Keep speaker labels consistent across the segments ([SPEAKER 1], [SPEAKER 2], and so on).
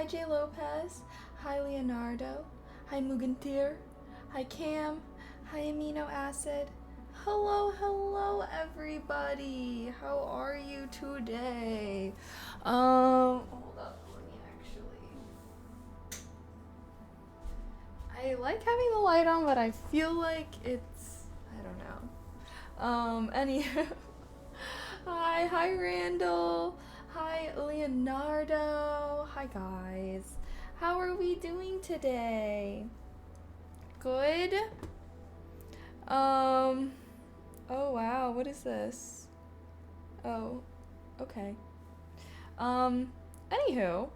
[SPEAKER 1] J Lopez. Hi, Leonardo. Hi, Mugantir. Hi, Cam. Hi, Amino Acid. Hello, everybody. How are you today? Hold up. Let me actually. I like having the light on, but I feel like I don't know. Anywho. Hi, Randall. Hi, Leonardo. Hi, guys. How are we doing today? Good? Oh wow, what is this? Oh, okay. Anywho,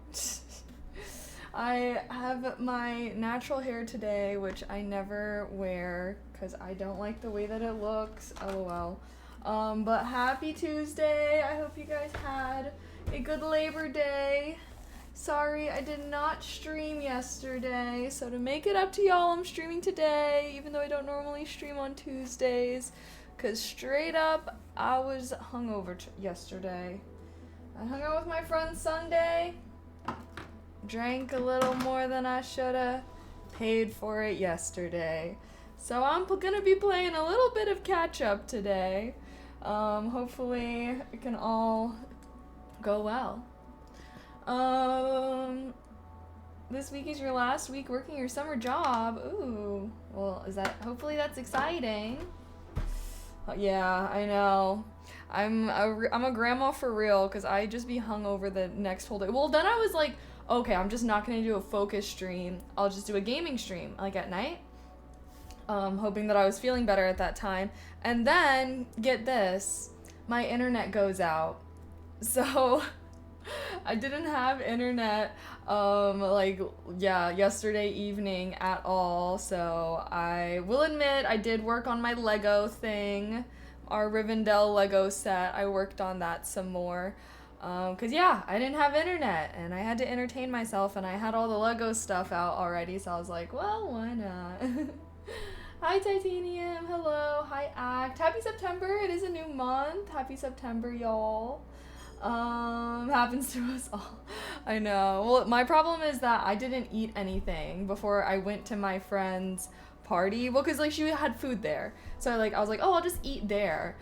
[SPEAKER 1] I have my natural hair today, which I never wear because I don't like the way that it looks. LOL. But happy Tuesday. I hope you guys had a good Labor Day. Sorry, I did not stream yesterday, so to make it up to y'all, I'm streaming today, even though I don't normally stream on Tuesdays, because straight up, I was hungover yesterday. I hung out with my friends Sunday, drank a little more than I shoulda, paid for it yesterday. So I'm gonna be playing a little bit of catch up today. Hopefully it can all go well. This week is your last week working your summer job. Ooh, well, hopefully that's exciting. Yeah, I know. I'm a grandma for real, because I just be hungover the next whole day. Well, then I was like, okay, I'm just not gonna do a focus stream. I'll just do a gaming stream, like at night. Hoping that I was feeling better at that time. And then, get this, my internet goes out. So, I didn't have internet, yesterday evening at all. So, I will admit, I did work on my Lego thing. Our Rivendell Lego set. I worked on that some more. I didn't have internet, and I had to entertain myself, and I had all the Lego stuff out already, so I was like, well, why not? Hi, Titanium. Hello. Hi, Act. Happy September. It is a new month. Happy September, y'all. Happens to us all. I know. Well, my problem is that I didn't eat anything before I went to my friend's party. Well, because, she had food there. So, I was like, oh, I'll just eat there.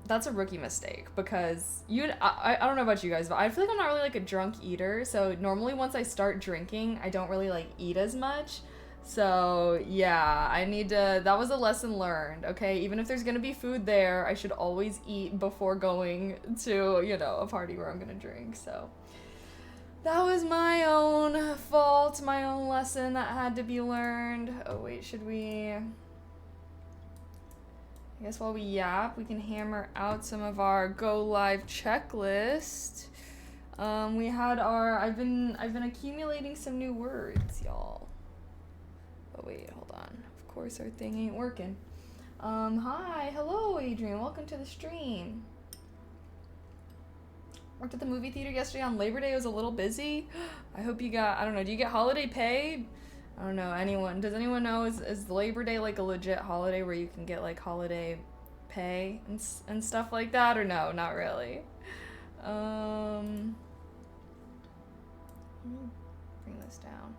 [SPEAKER 1] That's a rookie mistake, because I don't know about you guys, but I feel like I'm not really, a drunk eater. So, normally once I start drinking, I don't really, eat as much. So, yeah, that was a lesson learned, okay? Even if there's gonna be food there, I should always eat before going to, a party where I'm gonna drink, so. That was my own fault, my own lesson that had to be learned. Oh, wait, I guess while we yap, we can hammer out some of our go live checklist. I've been accumulating some new words, y'all. Oh wait, hold on. Of course our thing ain't working. Hello Adrian, welcome to the stream. Worked at the movie theater yesterday on Labor Day. It was a little busy. I hope you got, I don't know, do you get holiday pay? I don't know, does anyone know, is Labor Day a legit holiday where you can get holiday pay and stuff like that, or no, not really? Let me bring this down.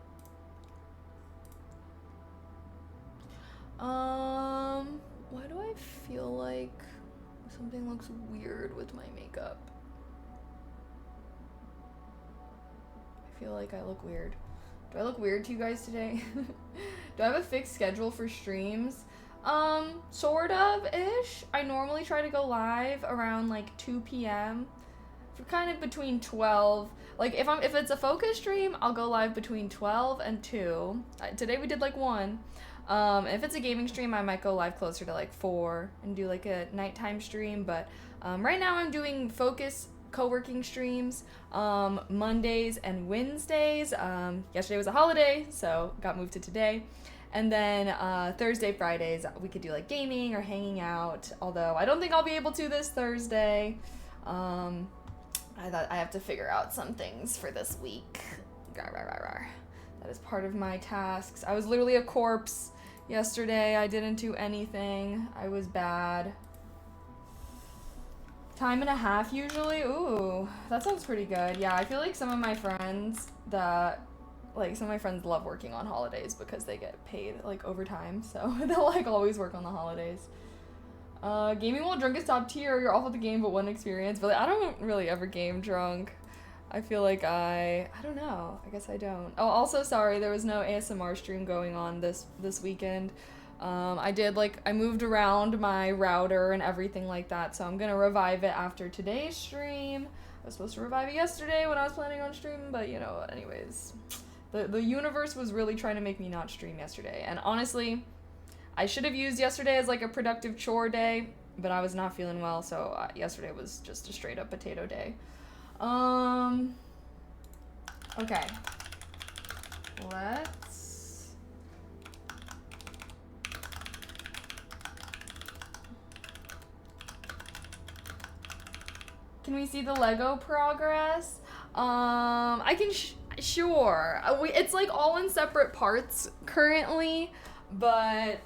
[SPEAKER 1] Why do I feel like something looks weird with my makeup? I feel like I look weird. Do I look weird to you guys today? Do I have a fixed schedule for streams? Sort of-ish. I normally try to go live around 2 p.m. For kind of between 12. If it's a focus stream, I'll go live between 12 and 2. Today we did 1. If it's a gaming stream, I might go live closer to 4 and do a nighttime stream. But right now I'm doing focus co-working streams Mondays and Wednesdays. Yesterday was a holiday, so got moved to today. And then Thursday, Fridays, we could do gaming or hanging out. Although I don't think I'll be able to this Thursday. I thought I have to figure out some things for this week. That is part of my tasks. I was literally a corpse yesterday. I didn't do anything. I was bad. Time and a half usually. Ooh, that sounds pretty good. Yeah, I feel like some of my friends love working on holidays because they get paid like overtime, so they'll like always work on the holidays. Gaming while drunk is top tier. You're awful at the game, but one experience. But like, I don't really ever game drunk. I feel like I don't know. I guess I don't. Oh, also sorry, there was no ASMR stream going on this weekend. I moved around my router and everything like that, so I'm gonna revive it after today's stream. I was supposed to revive it yesterday when I was planning on streaming, but you know, anyways. The universe was really trying to make me not stream yesterday, and honestly, I should have used yesterday as like a productive chore day, but I was not feeling well, so yesterday was just a straight up potato day. Okay. Let's... Can we see the Lego progress? I can sure. It's like all in separate parts currently, but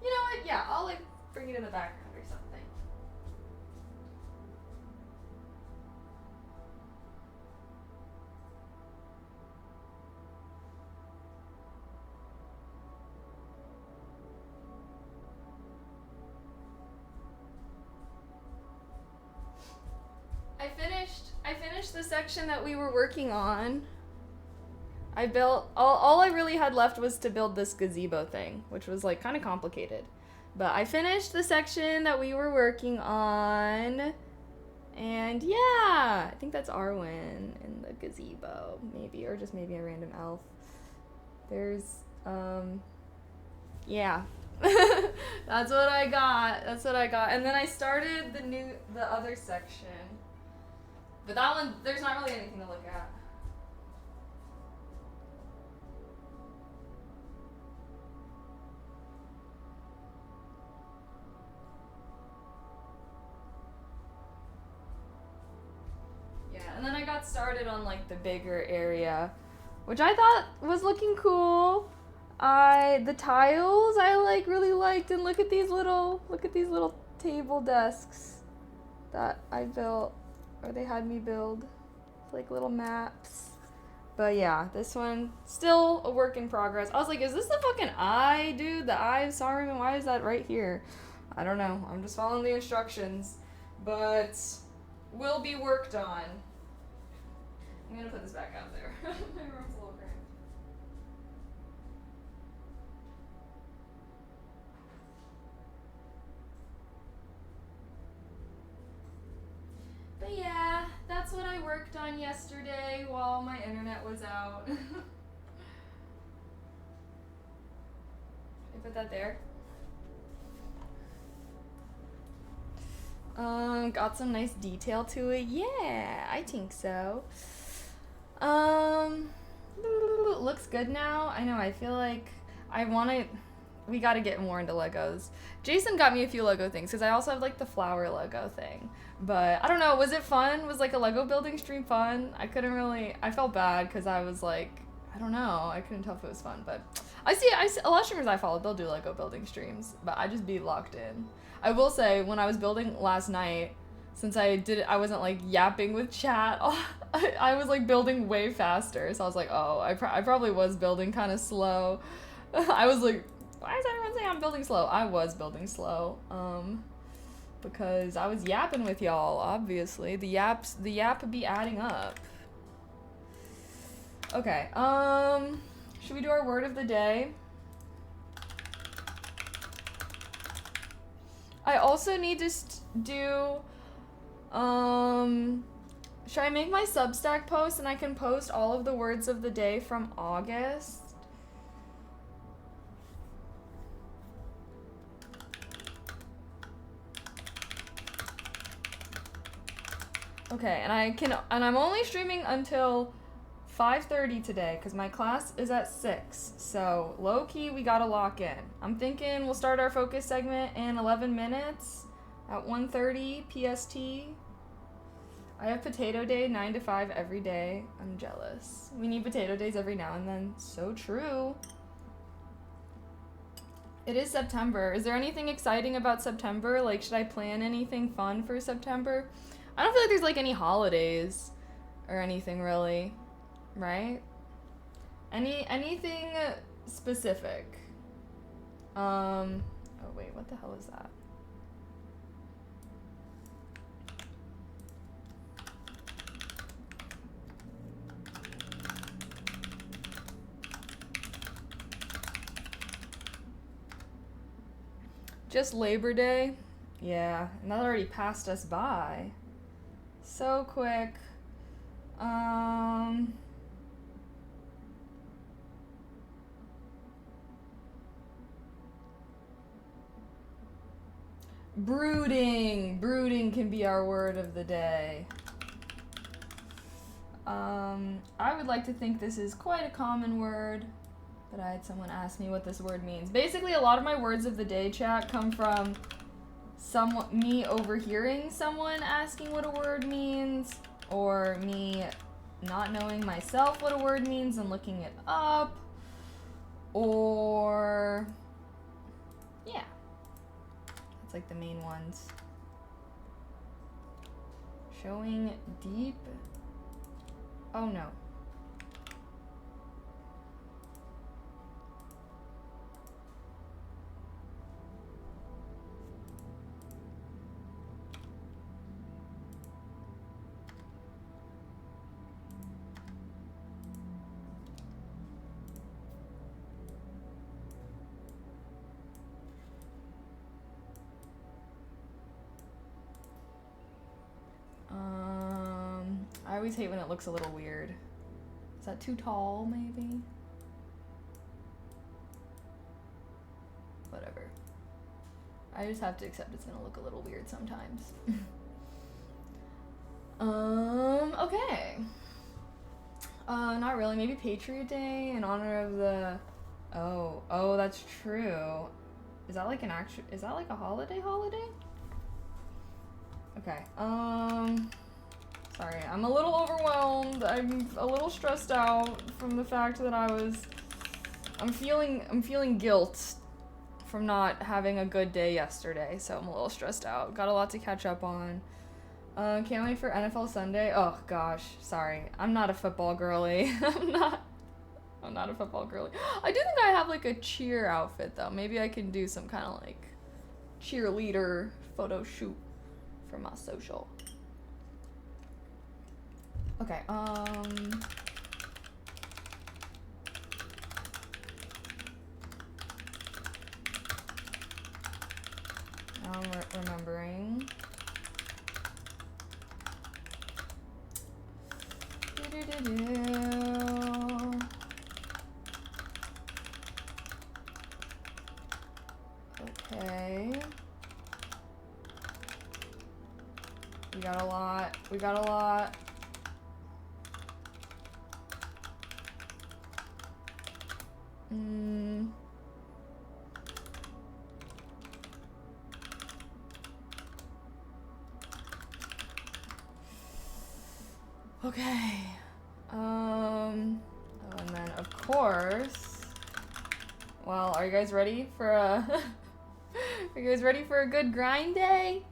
[SPEAKER 1] you know what? Yeah, I'll like bring it in the background or something. I finished the section that we were working on. I built all I really had left was to build this gazebo thing, which was like kind of complicated. But I finished the section that we were working on. And yeah, I think that's Arwen in the gazebo, maybe, or just maybe a random elf. There's yeah. That's what I got. And then I started the other section. But that one, there's not really anything to look at. Yeah, and then I got started on like the bigger area, which I thought was looking cool. The tiles I like really liked, and look at these little table desks that I built, or they had me build. It's like little maps. But yeah, this one still a work in progress. I was like, is this the fucking eye, dude? The eye of Saruman? Why is that right here? I don't know. I'm just following the instructions, but will be worked on. I'm gonna put this back out there. My room's a little cramped. But yeah, that's what I worked on yesterday while my internet was out. I put that there. Got some nice detail to it. Yeah, I think so. Looks good now. I know, I feel like we gotta get more into Legos. Jason got me a few Lego things, because I also have like the flower Lego thing. But I don't know, was it fun? Was like a Lego building stream fun? I felt bad because I was like, I don't know, I couldn't tell if it was fun, but I see a lot of streamers I follow, they'll do Lego building streams, but I just be locked in. I will say, when I was building last night, since I wasn't like yapping with chat, I was like building way faster, so I was like, oh, I probably was building kind of slow. I was like, why is everyone saying I'm building slow? I was building slow, because I was yapping with y'all, obviously. The yap be adding up. Okay, should we do our word of the day? I also need to do, should I make my Substack post and I can post all of the words of the day from August? Okay, and I'm only streaming until 5:30 today because my class is at 6. So low key, we gotta lock in. I'm thinking we'll start our focus segment in 11 minutes at 1:30 PST. I have potato day 9 to 5 every day. I'm jealous. We need potato days every now and then. So true. It is September. Is there anything exciting about September? Like, should I plan anything fun for September? I don't feel like there's like any holidays or anything really, right? Anything specific? Oh wait, what the hell is that? Just Labor Day? Yeah, and that already passed us by. So quick. Brooding. Brooding can be our word of the day. I would like to think this is quite a common word, but I had someone ask me what this word means. Basically, a lot of my words of the day, chat, come from me overhearing someone asking what a word means, or me not knowing myself what a word means and looking it up, or yeah, that's like the main ones. Showing deep. Oh no. I always hate when it looks a little weird. Is that too tall, maybe? Whatever. I just have to accept it's gonna look a little weird sometimes. Okay. Not really. Maybe Patriot Day in honor of the... Oh, that's true. Is that like is that like a holiday? Okay, sorry, I'm a little overwhelmed. I'm a little stressed out from the fact that I'm feeling guilt from not having a good day yesterday, so I'm a little stressed out. Got a lot to catch up on. Can't wait for NFL Sunday. Oh gosh, sorry. I'm not a football girly. I'm not a football girly. I do think I have like a cheer outfit though. Maybe I can do some kind of like cheerleader photo shoot for my social. Okay, I'm remembering. Okay. We got a lot. Okay. Oh, and then of course, well, are you guys ready for are you guys ready for a good grind day?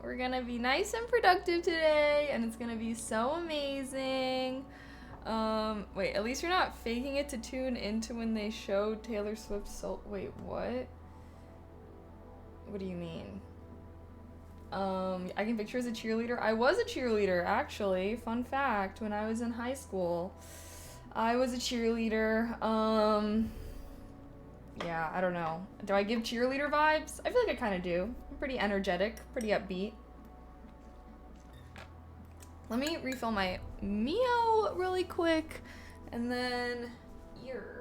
[SPEAKER 1] We're gonna be nice and productive today, and it's gonna be so amazing. Wait, at least you're not faking it to tune into when they showed Taylor Swift's wait, what? What do you mean? I can picture as a cheerleader. I was a cheerleader, actually. Fun fact, when I was in high school, I was a cheerleader. Yeah, I don't know. Do I give cheerleader vibes? I feel like I kind of do. I'm pretty energetic, pretty upbeat. Let me refill my meal really quick, and then here.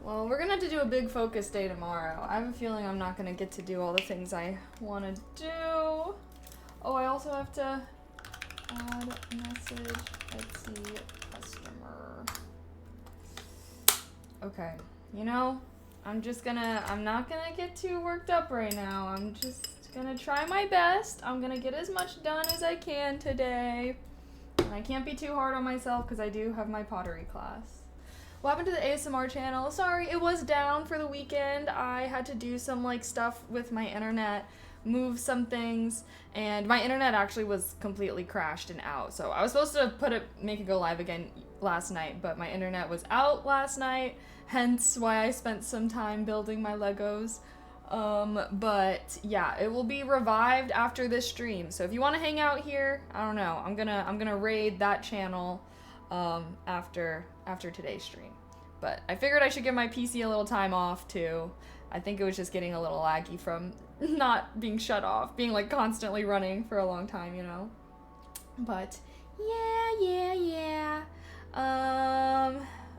[SPEAKER 1] Well, we're gonna have to do a big focus day tomorrow. I have a feeling I'm not gonna get to do all the things I want to do. Oh, I also have to add message Etsy Okay. You know, I'm not gonna get too worked up right now. I'm just gonna try my best. I'm gonna get as much done as I can today. And I can't be too hard on myself because I do have my pottery class. What happened to the ASMR channel? Sorry, it was down for the weekend. I had to do some like stuff with my internet, move some things, and my internet actually was completely crashed and out. So I was supposed to make it go live again last night, but my internet was out last night, hence why I spent some time building my Legos. But yeah, it will be revived after this stream. So if you want to hang out here, I don't know. I'm gonna raid that channel after today's stream. But I figured I should give my PC a little time off too. I think it was just getting a little laggy from not being shut off, being like constantly running for a long time, you know. But yeah.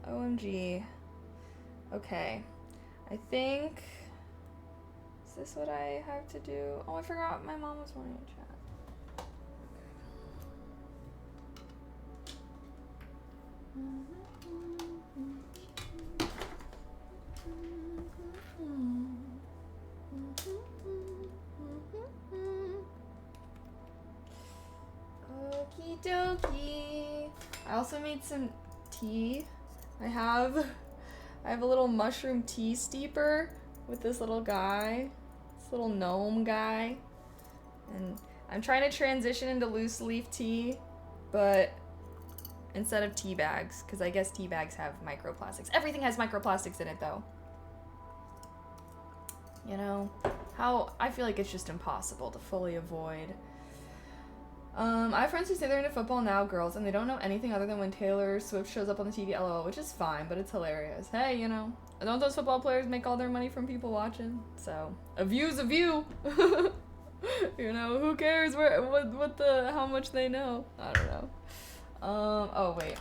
[SPEAKER 1] OMG. Okay. I think, is this what I have to do? Oh, I forgot my mom was wanting to chat. Okie dokie. I also made some tea. I have a little mushroom tea steeper with this little guy, this little gnome guy. And I'm trying to transition into loose leaf tea, but instead of tea bags, because I guess tea bags have microplastics. Everything has microplastics in it though. You know, how I feel like it's just impossible to fully avoid. I have friends who say they're into football now, girls, and they don't know anything other than when Taylor Swift shows up on the TV, lol, which is fine, but it's hilarious. Hey, you know, don't those football players make all their money from people watching? So, a view's a view. You know, who cares how much they know? I don't know. Oh, wait.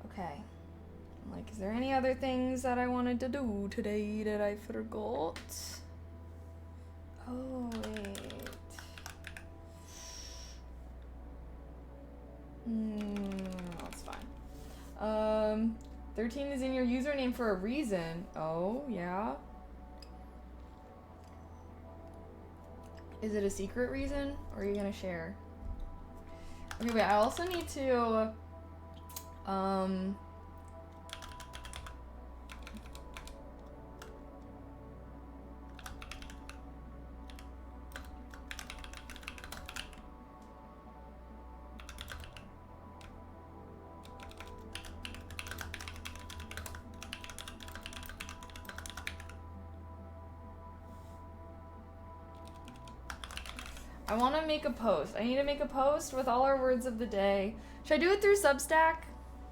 [SPEAKER 1] Okay. Like, is there any other things that I wanted to do today that I forgot? Oh, wait. That's fine. 13 is in your username for a reason. Oh, yeah. Is it a secret reason, or are you gonna share? Okay, wait, I also need to, I want to make a post. I need to make a post with all our words of the day. Should I do it through Substack?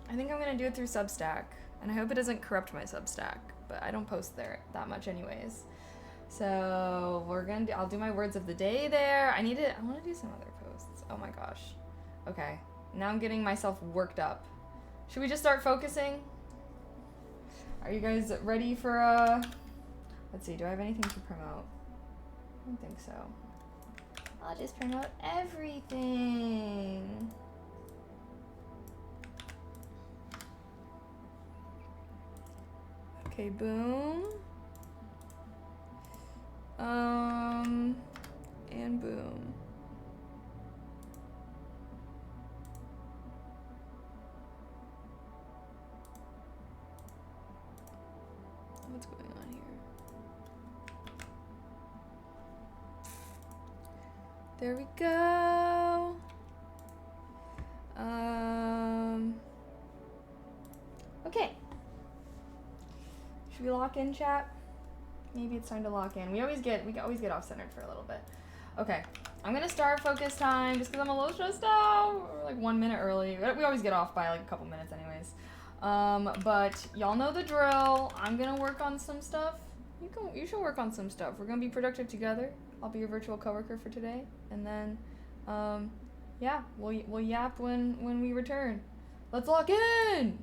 [SPEAKER 1] I think I'm going to do it through Substack. And I hope it doesn't corrupt my Substack. But I don't post there that much anyways. So I'll do my words of the day there. I want to do some other posts. Oh my gosh. Okay. Now I'm getting myself worked up. Should we just start focusing? Are you guys ready for, let's see, do I have anything to promote? I don't think so. I'll just promote everything. Okay, boom. And boom. What's going on here? There we go. Okay. Should we lock in, chat? Maybe it's time to lock in. We always get off-centered for a little bit. Okay. I'm gonna start focus time just because I'm a little stressed out. We're like 1 minute early. We always get off by like a couple minutes anyways. But y'all know the drill. I'm gonna work on some stuff. You should work on some stuff. We're gonna be productive together. I'll be your virtual coworker for today, and then, yeah, we'll yap when we return. Let's lock in.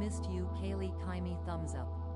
[SPEAKER 2] Missed you, Kaylee. Kaimi. Thumbs up.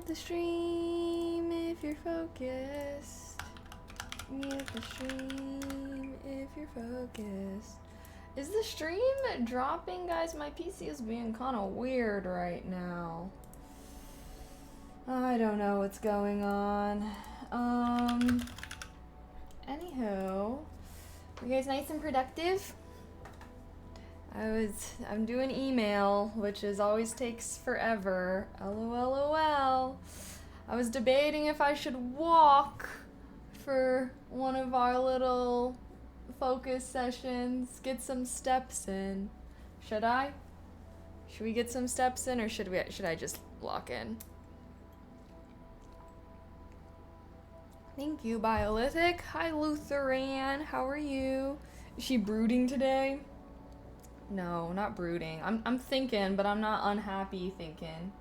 [SPEAKER 1] the stream if you're focused. Mute the stream if you're focused. Is the stream dropping, guys? My PC is being kind of weird right now. I don't know what's going on. Anywho, you guys nice and productive? I'm doing email, which always takes forever. LOL. I was debating if I should walk for one of our little focus sessions, get some steps in. Should I? Should we get some steps in, or should I just lock in? Thank you, Biolithic. Hi, Lutheran. How are you? Is she brooding today? No, not brooding. I'm thinking, but I'm not unhappy thinking.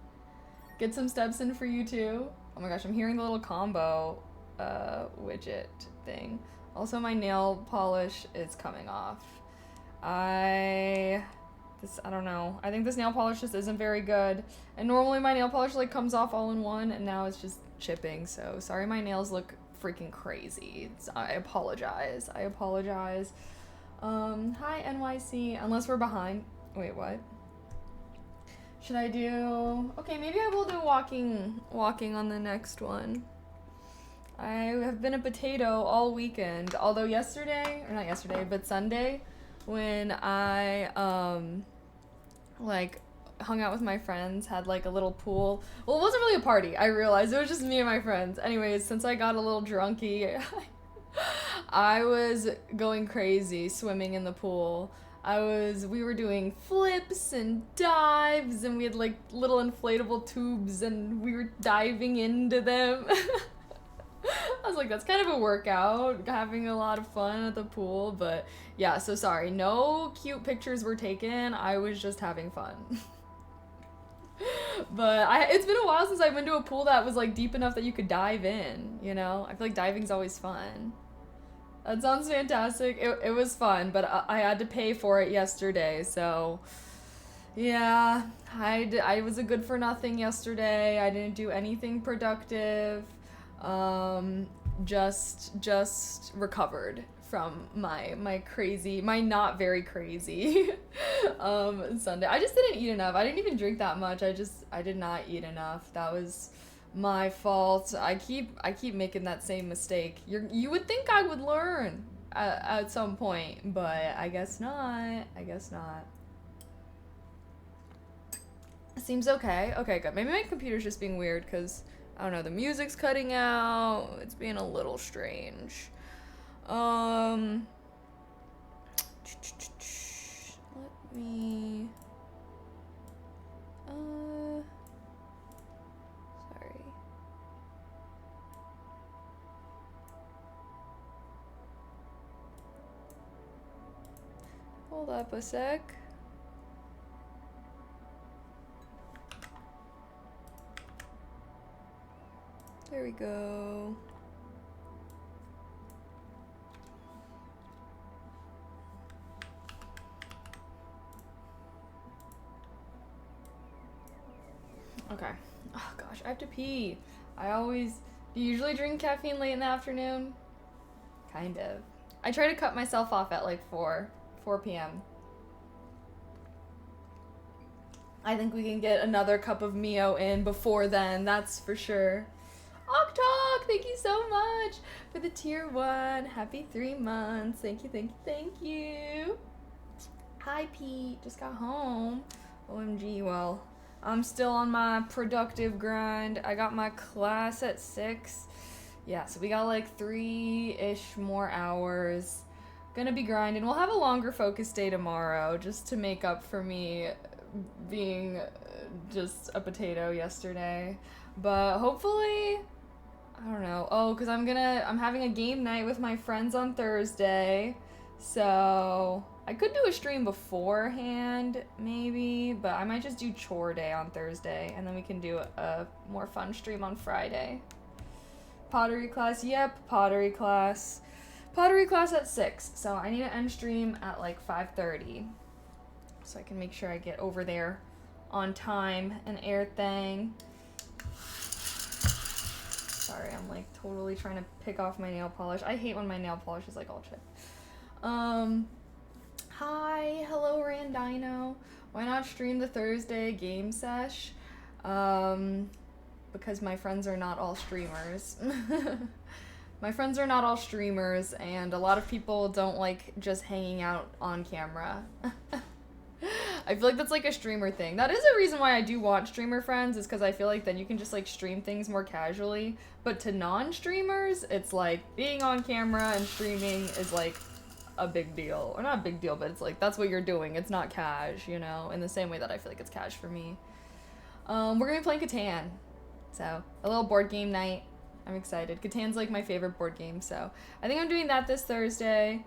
[SPEAKER 1] Get some steps in for you too. Oh my gosh, I'm hearing the little combo widget thing. Also, my nail polish is coming off. I don't know. I think this nail polish just isn't very good. And normally my nail polish like comes off all in one, and now it's just chipping. So sorry, my nails look freaking crazy. I apologize. Hi NYC. Unless we're behind. Wait, what? Should I do? Okay, maybe I will do walking on the next one. I have been a potato all weekend. Although yesterday, or not yesterday, but Sunday, when I like hung out with my friends, had like a little pool. Well, it wasn't really a party. I realized it was just me and my friends. Anyways, since I got a little drunky, I was going crazy swimming in the pool. We were doing flips and dives, and we had like little inflatable tubes, and we were diving into them. I was like, that's kind of a workout, having a lot of fun at the pool. But yeah, so sorry, no cute pictures were taken. I was just having fun. But it's been a while since I've been to a pool that was like deep enough that you could dive in, you know? I feel like diving's always fun. That sounds fantastic. It was fun, but I had to pay for it yesterday, so yeah, I was a good for nothing yesterday. I didn't do anything productive. Just recovered from my crazy, my not very crazy Sunday. I just didn't eat enough. I didn't even drink that much. I did not eat enough. That was my fault. I keep making that same mistake. You would think I would learn at some point, but I guess not. Seems okay. Okay, good. Maybe my computer's just being weird because I don't know, the music's cutting out. It's being a little strange. Let me sorry. Hold up a sec. There we go. Okay. Oh gosh, I have to pee. Do you usually drink caffeine late in the afternoon? Kind of. I try to cut myself off at like 4 p.m. I think we can get another cup of Mio in before then, that's for sure. Oktok, thank you so much for the tier 1. Happy 3 months. Thank you. Hi, Pete. Just got home. OMG, well, I'm still on my productive grind. I got my class at 6. Yeah, so we got like 3-ish more hours. Gonna be grinding. We'll have a longer focus day tomorrow just to make up for me being just a potato yesterday. But hopefully, I don't know. Oh, because I'm having a game night with my friends on Thursday. So I could do a stream beforehand, maybe, but I might just do chore day on Thursday, and then we can do a more fun stream on Friday. Pottery class, yep, pottery class. Pottery class at 6, so I need to end stream at like 5:30, so I can make sure I get over there on time and everything. Sorry, I'm like totally trying to pick off my nail polish. I hate when my nail polish is like all chipped. Hi, hello Randino. Why not stream the Thursday game sesh? Because my friends are not all streamers. My friends are not all streamers, and a lot of people don't like just hanging out on camera. I feel like that's like a streamer thing. That is a reason why I do want streamer friends, is because I feel like then you can just like stream things more casually. But to non-streamers, it's like being on camera and streaming is like a big deal. Or not a big deal, but it's like that's what you're doing. It's not cash, you know, in the same way that I feel like it's cash for me. We're gonna be playing Catan. So, a little board game night. I'm excited. Catan's like my favorite board game, so I think I'm doing that this Thursday.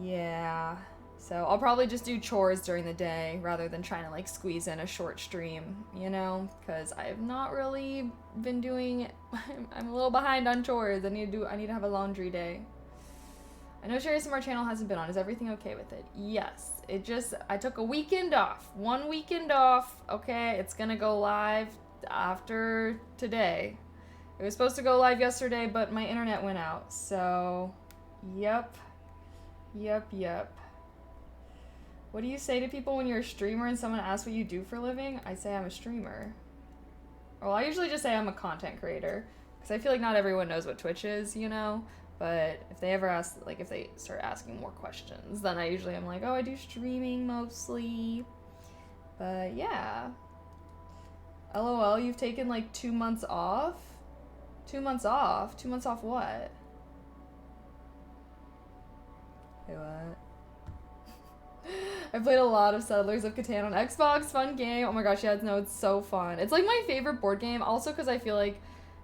[SPEAKER 1] Yeah. So I'll probably just do chores during the day rather than trying to like squeeze in a short stream, you know, because I have not really been doing. I'm a little behind on chores. I need to have a laundry day. I know Sherry Smart channel hasn't been on. Is everything okay with it? Yes. I took a weekend off. 1 weekend off. Okay, it's gonna go live after today. It was supposed to go live yesterday, but my internet went out. So, yep. What do you say to people when you're a streamer and someone asks what you do for a living? I say I'm a streamer. Well, I usually just say I'm a content creator, because I feel like not everyone knows what Twitch is, you know? But if they ever ask, like if they start asking more questions, then I usually am like, oh, I do streaming mostly. But yeah. LOL, you've taken like 2 months off? 2 months off? 2 months off what? Hey, what? I played a lot of Settlers of Catan on Xbox. Fun game. Oh my gosh, yeah, no, it's so fun. It's like my favorite board game. Also because I feel like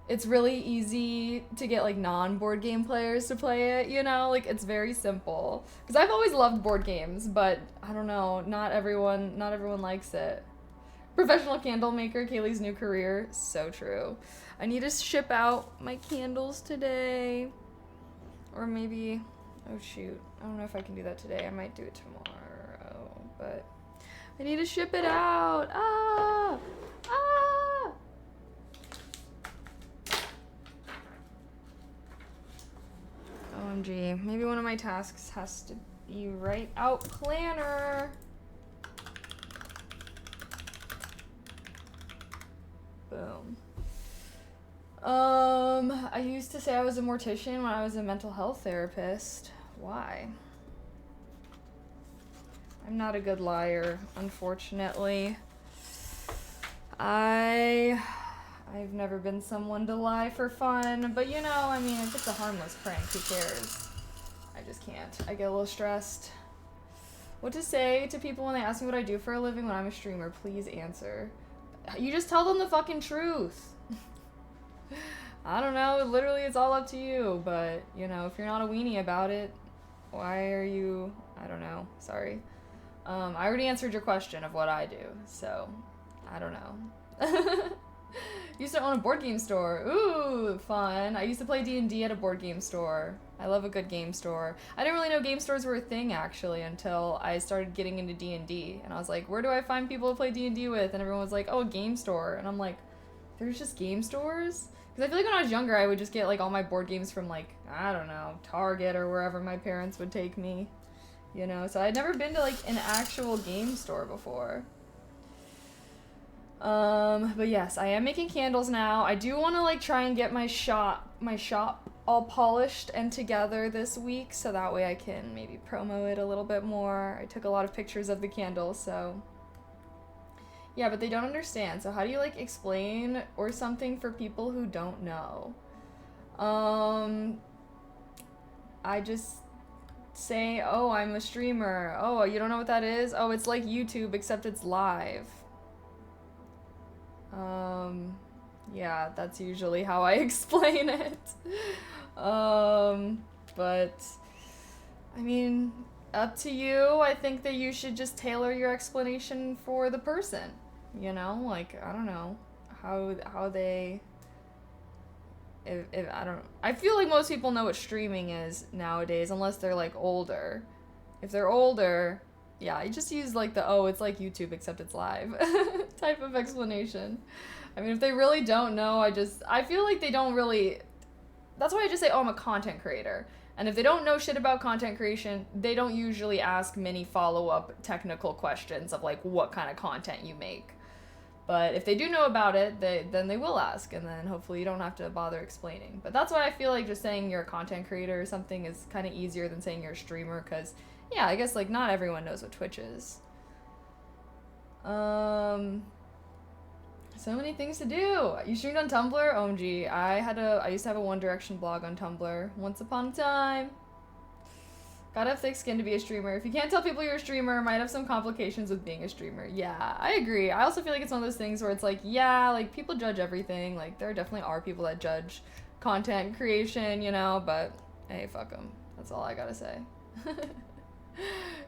[SPEAKER 1] it's really easy to get like non-board game players to play it, you know? Like it's very simple. Because I've always loved board games, but I don't know, not everyone likes it. Professional candle maker, Kaylee's new career. So true. I need to ship out my candles today. Or maybe, oh shoot, I don't know if I can do that today. I might do it tomorrow, but I need to ship it out. OMG, maybe one of my tasks has to be write out planner. Boom. I used to say I was a mortician when I was a mental health therapist. Why? I'm not a good liar, unfortunately. I've never been someone to lie for fun, but you know, I mean, if it's a harmless prank, who cares? I just can't. I get a little stressed. What to say to people when they ask me what I do for a living when I'm a streamer? Please answer. You just tell them the fucking truth. I don't know, literally it's all up to you, but, you know, if you're not a weenie about it, why are you, I don't know, sorry. I already answered your question of what I do, so, I don't know. Used to own a board game store. Ooh, fun. I used to play D&D at a board game store. I love a good game store. I didn't really know game stores were a thing, actually, until I started getting into D&D. And I was like, where do I find people to play D&D with? And everyone was like, oh, a game store. And I'm like, there's just game stores? Because I feel like when I was younger, I would just get, like, all my board games from, like, I don't know, Target or wherever my parents would take me. You know? So I'd never been to, like, an actual game store before. But yes, I am making candles now. I do want to like try and get my shop all polished and together this week, so that way I can maybe promo it a little bit more. I took a lot of pictures of the candles, so yeah, but they don't understand. So how do you like explain or something for people who don't know? I just say, oh, I'm a streamer. Oh, you don't know what that is? Oh, it's like YouTube except it's live. Yeah, that's usually how I explain it. But, I mean, up to you. I think that you should just tailor your explanation for the person, you know? Like, I don't know, how they, if I don't, I feel like most people know what streaming is nowadays, unless they're, like, older. If they're older, yeah, you just use, like, oh, it's like YouTube, except it's live. type of explanation. I mean, if they really don't know, I feel like they don't really, that's why I just say, oh, I'm a content creator. And if they don't know shit about content creation, they don't usually ask many follow-up technical questions of like what kind of content you make. But if they do know about it, then they will ask, and then hopefully you don't have to bother explaining. But that's why I feel like just saying you're a content creator or something is kind of easier than saying you're a streamer, because, yeah, I guess, like, not everyone knows what Twitch is. So many things to do. You streamed on Tumblr? OMG. I used to have a One Direction blog on Tumblr. Once upon a time. Gotta have thick skin to be a streamer. If you can't tell people you're a streamer, might have some complications with being a streamer. Yeah, I agree. I also feel like it's one of those things where it's like, yeah, like, people judge everything. Like, there definitely are people that judge content creation, you know, but hey, fuck them. That's all I gotta say.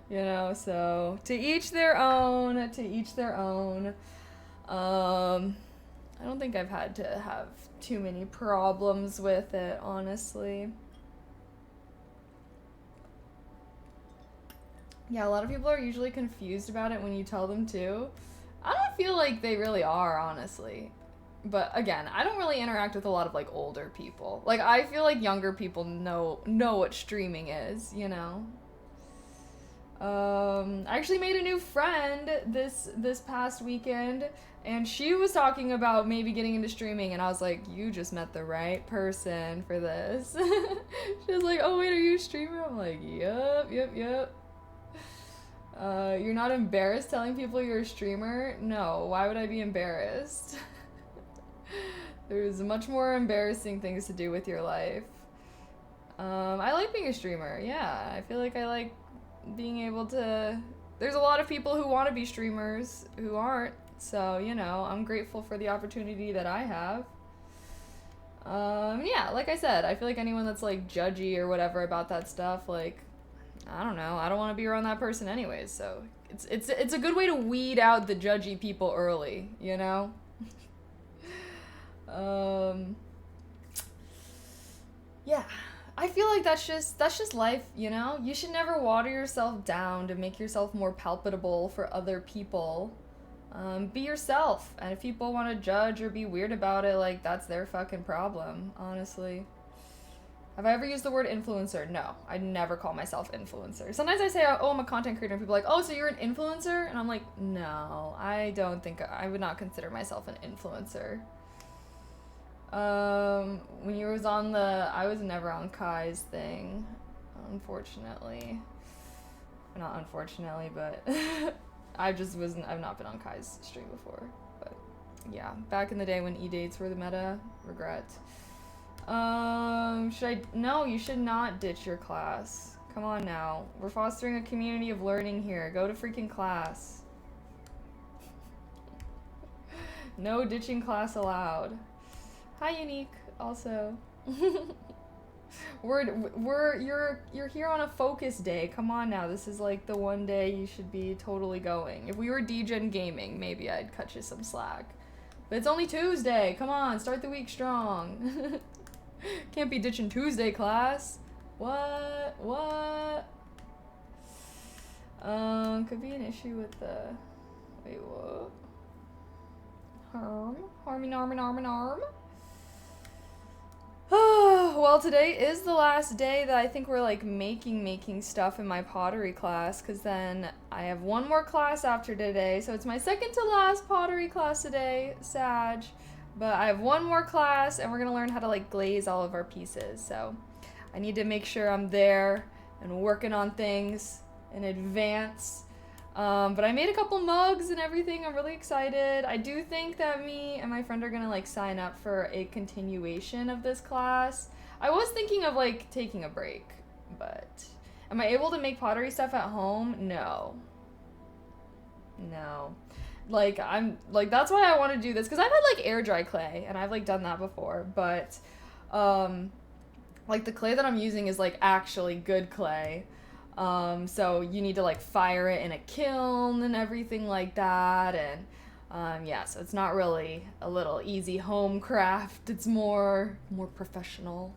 [SPEAKER 1] You know, so to each their own, to each their own. I don't think I've had to have too many problems with it, honestly. Yeah, a lot of people are usually confused about it when you tell them to. I don't feel like they really are, honestly. But again, I don't really interact with a lot of like older people. Like, I feel like younger people know what streaming is, you know? I actually made a new friend this past weekend, and she was talking about maybe getting into streaming, and I was like, you just met the right person for this. She was like, oh wait, are you a streamer? I'm like, yep. You're not embarrassed telling people you're a streamer? No, why would I be embarrassed? There's much more embarrassing things to do with your life. I like being a streamer, yeah. I feel like I like being able to... There's a lot of people who want to be streamers who aren't, so, you know, I'm grateful for the opportunity that I have. Yeah, like I said, I feel like anyone that's, like, judgy or whatever about that stuff, like, I don't know, I don't want to be around that person anyways, so it's a good way to weed out the judgy people early, you know? Yeah. I feel like that's just life, you know? You should never water yourself down to make yourself more palpable for other people. Be yourself, and if people want to judge or be weird about it, like, that's their fucking problem, honestly. Have I ever used the word influencer? No, I never call myself influencer. Sometimes I say, oh, I'm a content creator, and people are like, oh, so you're an influencer? And I'm like, no, I don't think, I would not consider myself an influencer. When you was on I was never on Kai's thing, unfortunately. Not unfortunately, but I've not been on Kai's stream before. But yeah, back in the day when e-dates were the meta, regret. No, you should not ditch your class. Come on now. We're fostering a community of learning here. Go to freaking class. No ditching class allowed. Hi, Unique, also. You're here on a focus day. Come on now. This is like the one day you should be totally going. If we were DGen Gaming, maybe I'd cut you some slack. But it's only Tuesday. Come on, start the week strong. Can't be ditching Tuesday class. What? Could be an issue with the... Wait, what? Harm. Well, today is the last day that I think we're like making stuff in my pottery class, because then I have one more class after today, so it's my second to last pottery class today, Sag. But I have one more class, and we're gonna learn how to like glaze all of our pieces, so I need to make sure I'm there and working on things in advance. But I made a couple mugs and everything. I'm really excited. I do think that me and my friend are gonna like sign up for a continuation of this class. I was thinking of like taking a break, but am I able to make pottery stuff at home? No. Like, that's why I want to do this, because I've had like air dry clay and I've like done that before, but like the clay that I'm using is like actually good clay. So you need to like fire it in a kiln and everything like that, and yeah, so it's not really a little easy home craft. It's more professional,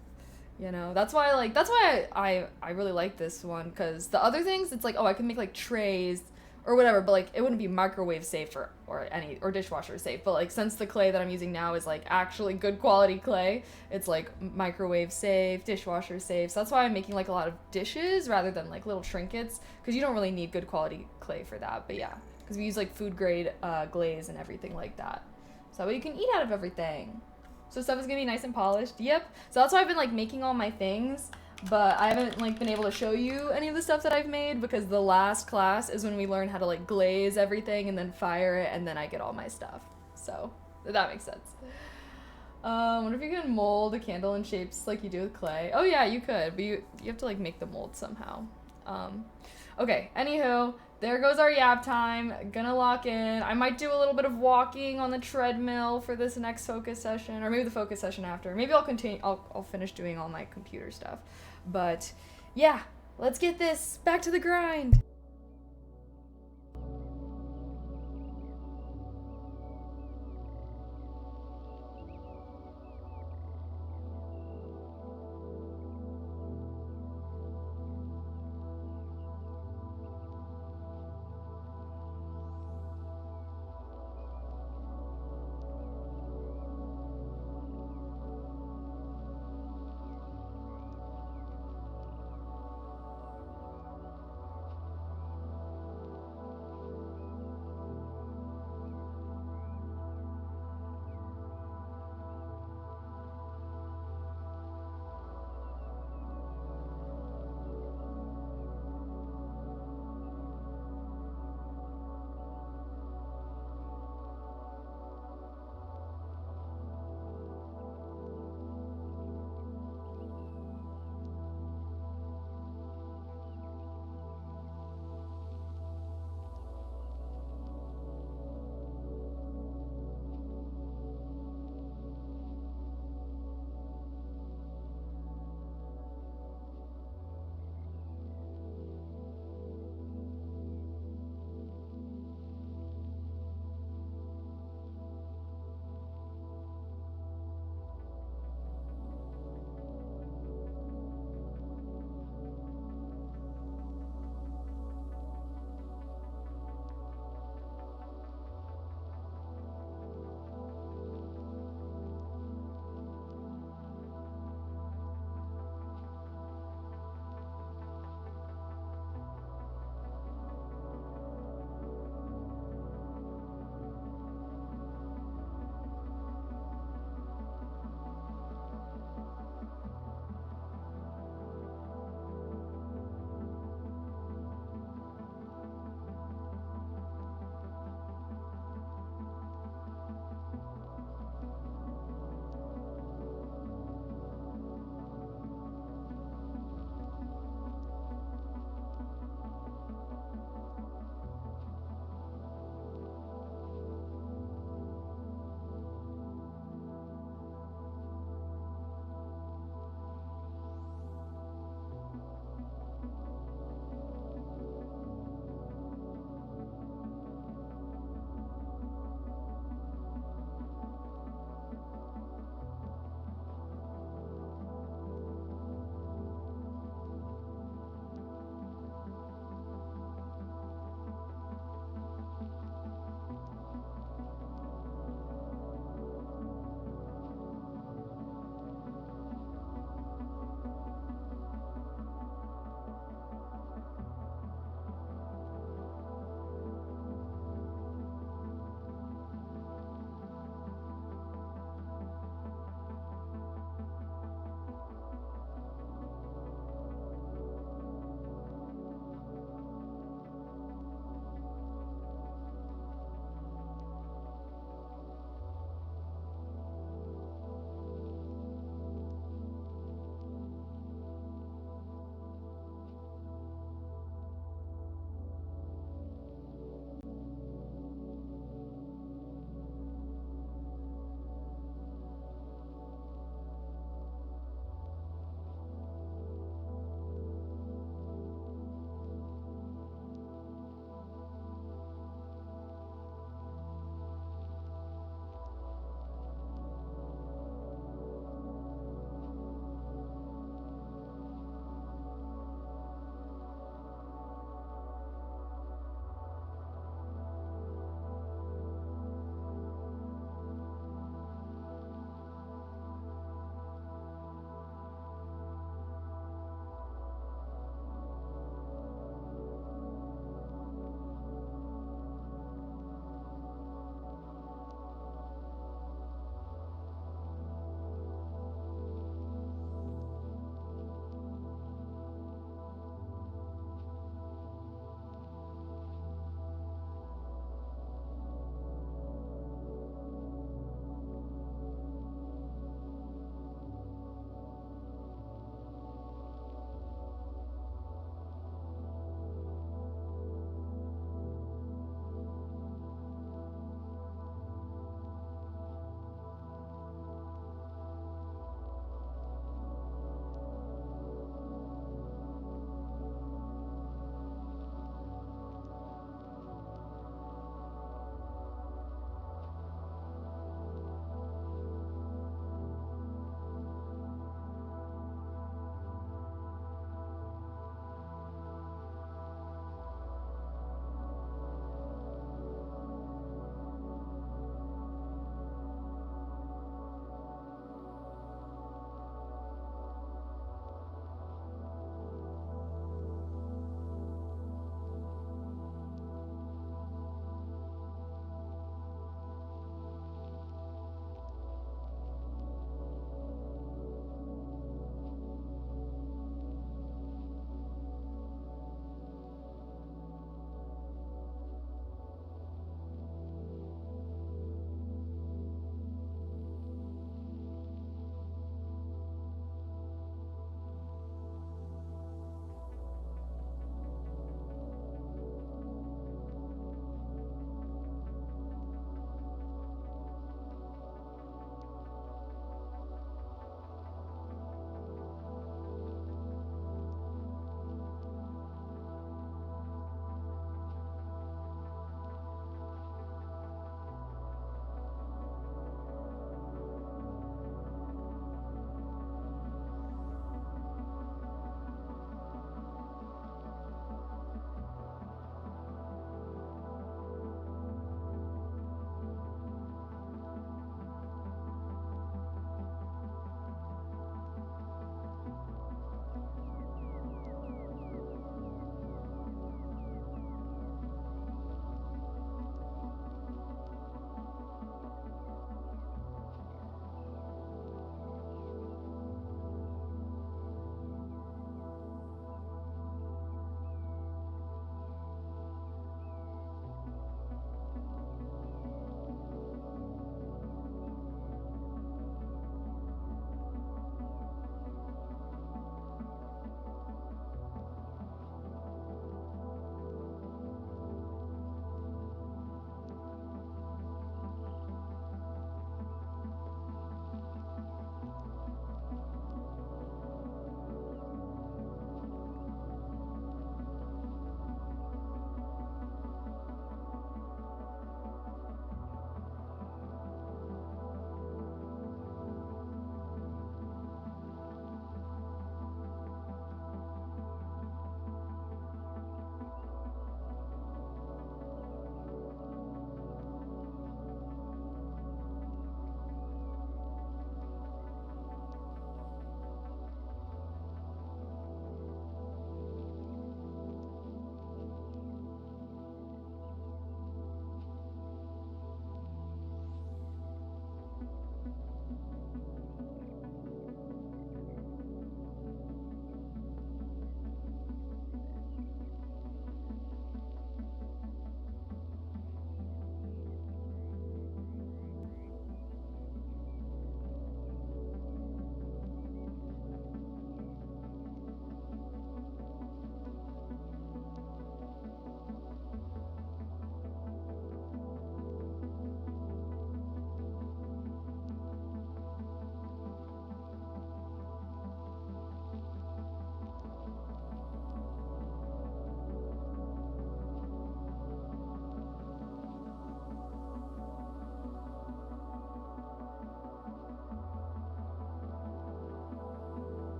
[SPEAKER 1] you know. That's why I really like this one, because the other things, it's like, oh, I can make like trays, or whatever, but like it wouldn't be microwave safe or dishwasher safe. But like since the clay that I'm using now is like actually good quality clay, it's like microwave safe, dishwasher safe. So that's why I'm making like a lot of dishes rather than like little trinkets, because you don't really need good quality clay for that. But yeah, because we use like food grade glaze and everything like that. So that way you can eat out of everything. So stuff is gonna be nice and polished. Yep. So that's why I've been like making all my things, but I haven't like been able to show you any of the stuff that I've made because the last class is when we learn how to like glaze everything and then fire it, and then I get all my stuff. So that makes sense. Wonder if you can mold a candle in shapes like you do with clay. Oh yeah, you could, but you have to like make the mold somehow. Okay, anywho, there goes our yap time. Gonna lock in. I might do a little bit of walking on the treadmill for this next focus session, or maybe the focus session after. Maybe I'll continue. I'll finish doing all my computer stuff. But yeah, let's get this back to the grind.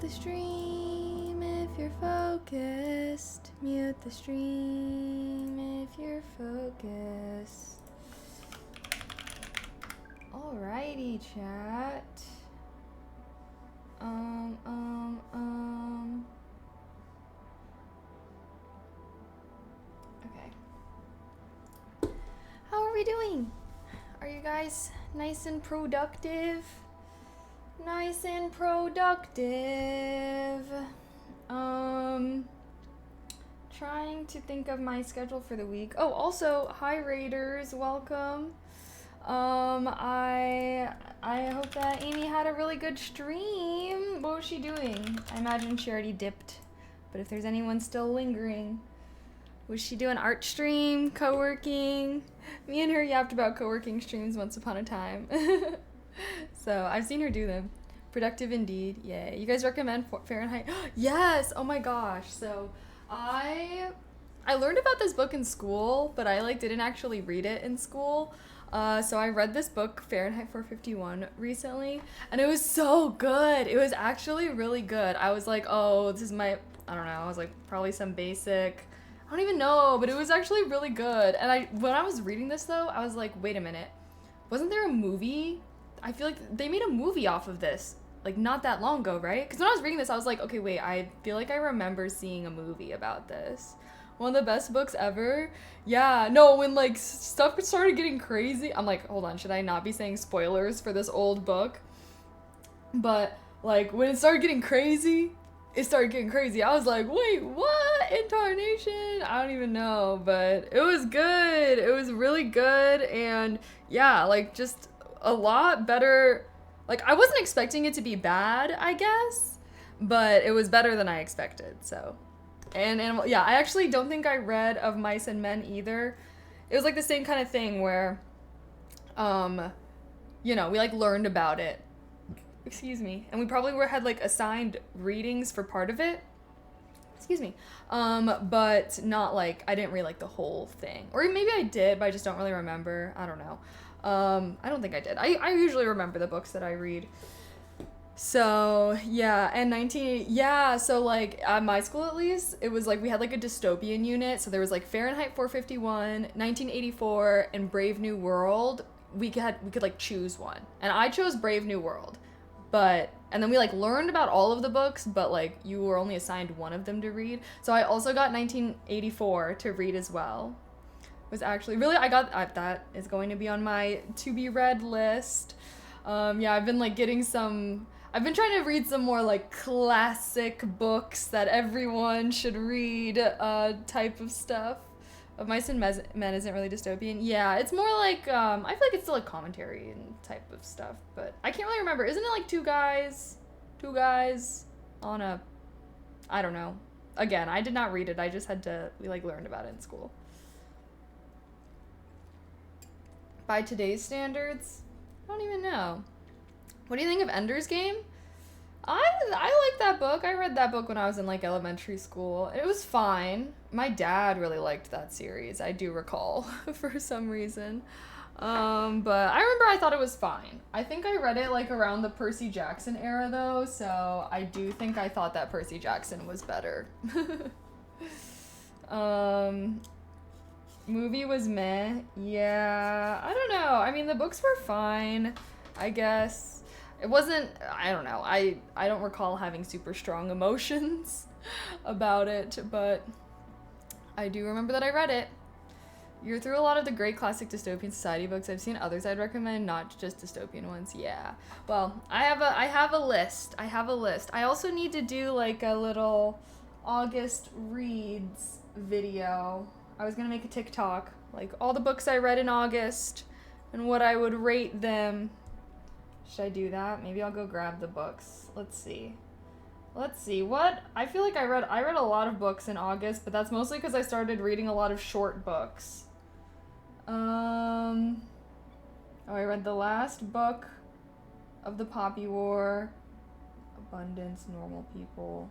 [SPEAKER 1] the stream if you're focused. Mute the stream if you're focused. Alrighty, chat. Okay. How are we doing? Are you guys nice and productive? Nice and productive. Trying to think of my schedule for the week. Oh, also, hi Raiders, welcome. I hope that Amy had a really good stream. What was she doing? I imagine she already dipped. But if there's anyone still lingering, was she doing art stream, co-working? Me and her yapped about co-working streams once upon a time. So I've seen her do them. Productive indeed. Yay. You guys recommend Fahrenheit? Yes. Oh my gosh. So I learned about this book in school, but I didn't actually read it in school. So I read this book, Fahrenheit 451, recently, and it was so good. It was actually really good. I was like, oh, this is I don't know, I was like, probably some basic, I don't even know, but it was actually really good. And when I was reading this though, I was like, wait a minute, wasn't there a movie? I feel like they made a movie off of this, not that long ago, right? Because when I was reading this, I was like, okay, wait, I feel like I remember seeing a movie about this. One of the best books ever. Yeah, no, when stuff started getting crazy, I'm like, hold on, should I not be saying spoilers for this old book? But when it started getting crazy, I was like, wait, what? Incarnation? I don't even know, but it was good. It was really good, and yeah, just a lot better. I wasn't expecting it to be bad, I guess, but it was better than I expected, so. And yeah, I actually don't think I read Of Mice and Men either. It was the same kind of thing where, we learned about it. Excuse me. And we probably had assigned readings for part of it. Excuse me. But not I didn't read the whole thing. Or maybe I did, but I just don't really remember. I don't know. I don't think I did. I usually remember the books that I read. So, yeah, and so, at my school, at least, it was, we had, a dystopian unit, so there was, Fahrenheit 451, 1984, and Brave New World. We could choose one, and I chose Brave New World, and then we, learned about all of the books, but, you were only assigned one of them to read, so I also got 1984 to read as well. It was actually, really, that is going to be on my to-be-read list. Yeah, I've been, I've been trying to read some more classic books that everyone should read type of stuff. Of Mice and Men isn't really dystopian. Yeah, it's more I feel like it's still a commentary and type of stuff, but I can't really remember. Isn't it two guys on a, I don't know. Again, I did not read it. I just had to, we learned about it in school. By today's standards, I don't even know. What do you think of Ender's Game? I like that book. I read that book when I was in elementary school. It was fine. My dad really liked that series, I do recall, for some reason. But I remember I thought it was fine. I think I read it around the Percy Jackson era though, so I do think I thought that Percy Jackson was better. Movie was meh. Yeah, I don't know. I mean, the books were fine, I guess. It wasn't, I don't know, I don't recall having super strong emotions about it, but I do remember that I read it. You're through a lot of the great classic dystopian society books. I've seen others I'd recommend, not just dystopian ones. Yeah. Well, I have a list. I also need to do a little August reads video. I was gonna make a TikTok, all the books I read in August and what I would rate them. Should I do that? Maybe I'll go grab the books. Let's see. What? I feel like I read a lot of books in August, but that's mostly because I started reading a lot of short books. Oh, I read the last book of the Poppy War. Abundance, Normal People.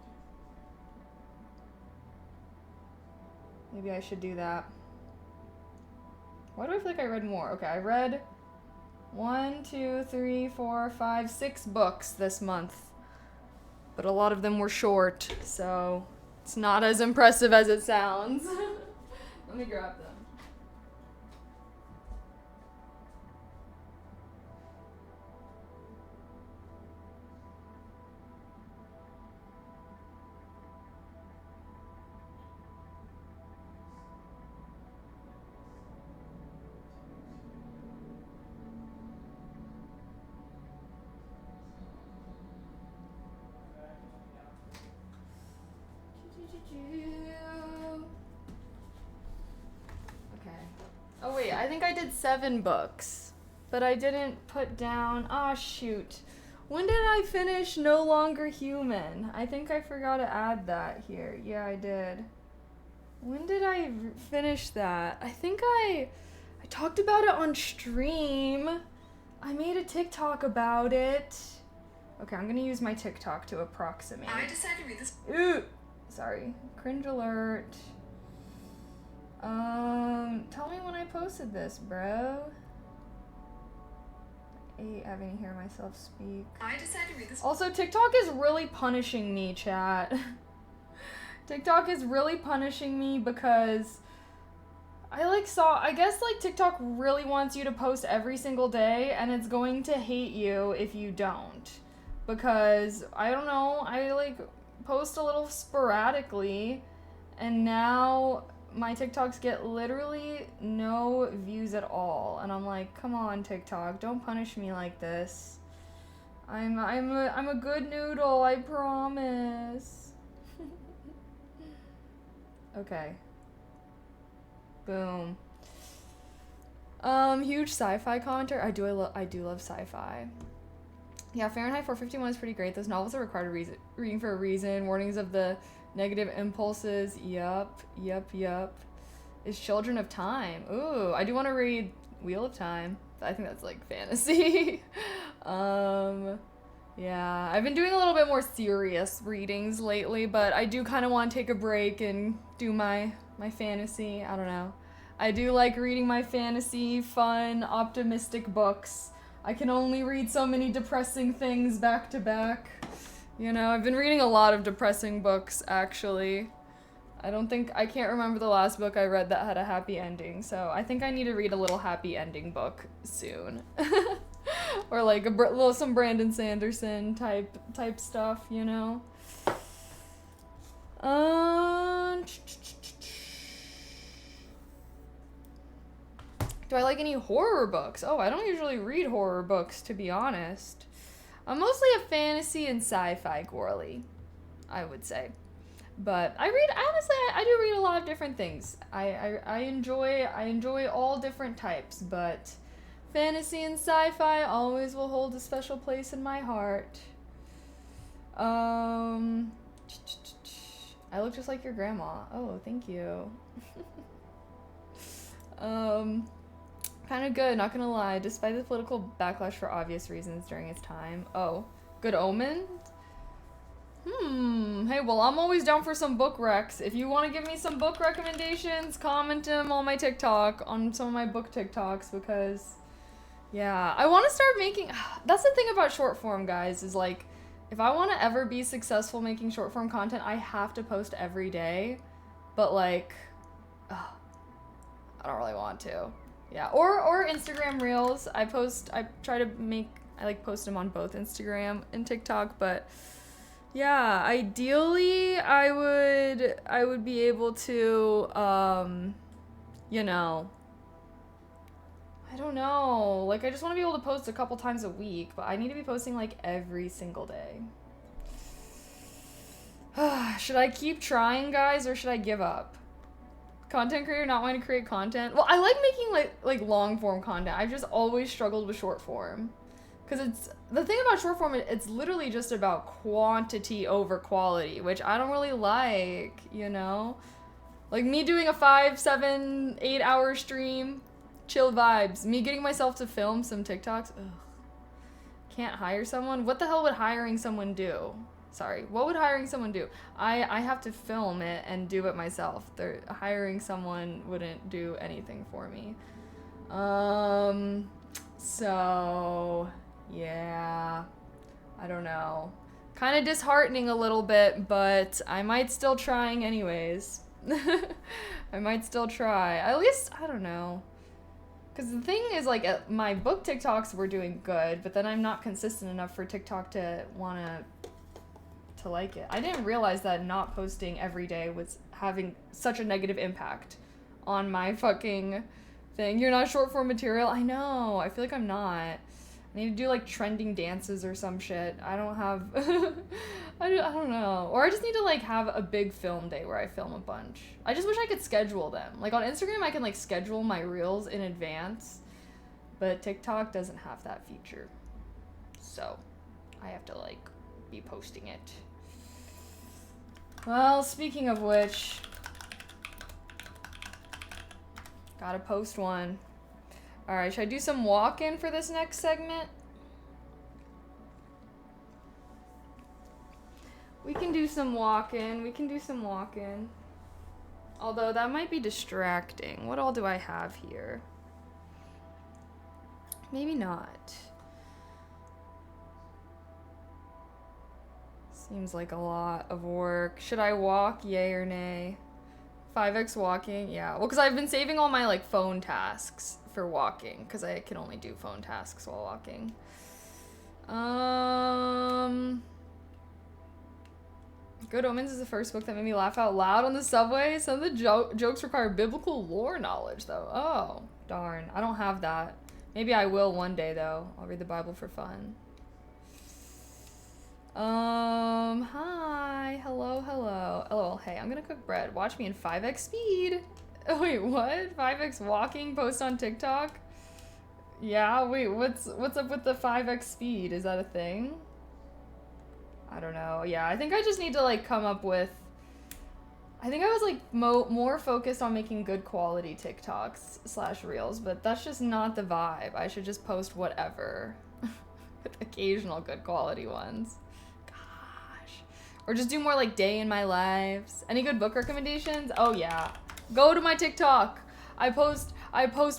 [SPEAKER 1] Maybe I should do that. Why do I feel like I read more? Okay, I read 1, 2, 3, 4, 5, 6 books this month. but a lot of them were short, so it's not as impressive as it sounds. Let me grab them. Okay. Oh wait, I think I did 7 books, but I didn't put down. Ah, shoot. When did I finish No Longer Human? I think I forgot to add that here. Yeah, I did. When did I finish that? I think I talked about it on stream. I made a TikTok about it. Okay, I'm gonna use my TikTok to approximate.
[SPEAKER 3] I decided to read this.
[SPEAKER 1] Ooh, sorry. Cringe alert. Tell me when I posted this, bro. I hate having to hear myself speak.
[SPEAKER 3] I decided to read this.
[SPEAKER 1] Also, TikTok is really punishing me, chat. TikTok is really punishing me because I guess TikTok really wants you to post every single day, and it's going to hate you if you don't. Because, I don't know, I post a little sporadically, and now my TikToks get literally no views at all. And I'm like, come on, TikTok, don't punish me like this. I'm a good noodle, I promise. Okay. Boom. Huge sci-fi commenter. I do love sci-fi. Yeah, Fahrenheit 451 is pretty great. Those novels are required reading for a reason. Warnings of the negative impulses. Yup. Is Children of Time. Ooh, I do want to read Wheel of Time. I think that's fantasy. Yeah, I've been doing a little bit more serious readings lately, but I do kind of want to take a break and do my fantasy. I don't know. I do like reading my fantasy, fun, optimistic books. I can only read so many depressing things back to back. You know, I've been reading a lot of depressing books, actually. I can't remember the last book I read that had a happy ending, so I think I need to read a little happy ending book soon. Or some Brandon Sanderson type stuff, you know? Do I like any horror books? Oh, I don't usually read horror books, to be honest. I'm mostly a fantasy and sci-fi girly, I would say. But I do read a lot of different things. I enjoy all different types, but fantasy and sci-fi always will hold a special place in my heart. I look just like your grandma. Oh, thank you. Kind of good, not gonna lie, despite the political backlash for obvious reasons during its time. Oh, Good Omen? Hey, well, I'm always down for some book recs. If you want to give me some book recommendations, comment them on my TikTok, on some of my book TikToks, because, yeah, I want to start making... That's the thing about short form, guys, is, if I want to ever be successful making short form content, I have to post every day, but, I don't really want to. Yeah, or Instagram Reels. I post them on both Instagram and TikTok, but yeah, ideally I would be able to you know, I don't know, I just want to be able to post a couple times a week, but I need to be posting every single day. Should I keep trying, guys, or should I give up? Content creator not wanting to create content. Well, I like making long form content. I've just always struggled with short form, because it's the thing about short form. It's literally just about quantity over quality, which I don't really like. You know, me doing a 5, 7, 8 hour stream, chill vibes. Me getting myself to film some TikToks. Ugh. Can't hire someone. What the hell would hiring someone do? Sorry, what would hiring someone do? I have to film it and do it myself. Hiring someone wouldn't do anything for me. So, yeah, I don't know. kind of disheartening a little bit, but I might still trying anyways. I might still try. At least, I don't know. Because the thing is, like, my book TikToks were doing good, but then I'm not consistent enough for TikTok to want to like it. I didn't realize that not posting every day was having such a negative impact on my fucking thing. You're not short form material? I know. I feel like I'm not. I need to do, like, trending dances or some shit. I don't have... I don't know. Or I just need to, like, have a big film day where I film a bunch. I just wish I could schedule them. Like, on Instagram, I can, like, schedule my reels in advance. But TikTok doesn't have that feature. So, I have to, like, be posting it. Well, speaking of which... Gotta post one. Alright, should I do some walk-in for this next segment? We can do some walk-in. We can do some walk-in. Although, that might be distracting. What all do I have here? Maybe not. Seems like a lot of work. Should I walk? Yay or nay? 5x walking? Yeah. Well, because I've been saving all my, like, phone tasks for walking. Because I can only do phone tasks while walking. Good Omens is the first book that made me laugh out loud on the subway. Some of the jokes require biblical lore knowledge, though. Oh, darn. I don't have that. Maybe I will one day, though. I'll read the Bible for fun. Hi. Hello, hello. Oh, hey, I'm gonna cook bread. Watch me in 5x speed. Oh, wait, what? 5x walking? Post on TikTok? Yeah, wait, what's up with the 5x speed? Is that a thing? I don't know. Yeah, I think I just need to, like, come up with... I think I was, like, more focused on making good quality TikToks / reels, but that's just not the vibe. I should just post whatever. With occasional good quality ones. Gosh. Or just do more, like, day in my lives. Any good book recommendations? Oh, yeah. Go to my TikTok. I post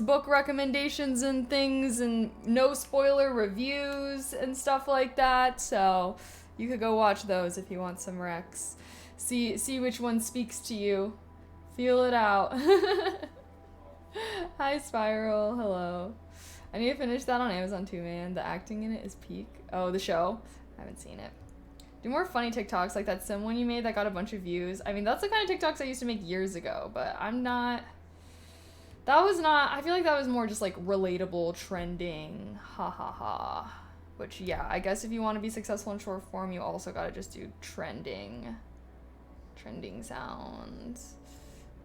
[SPEAKER 1] book recommendations and things and no spoiler reviews and stuff like that, so... You could go watch those if you want some recs. See which one speaks to you. Feel it out. Hi, Spiral. Hello. I need to finish that on Amazon too, man. The acting in it is peak. Oh, the show? I haven't seen it. Do more funny TikToks like that sim one you made that got a bunch of views. I mean, that's the kind of TikToks I used to make years ago, but I'm not... That was not... I feel like that was more just, like, relatable, trending. Ha ha ha. Which, yeah, I guess if you want to be successful in short form, you also gotta just do trending sounds.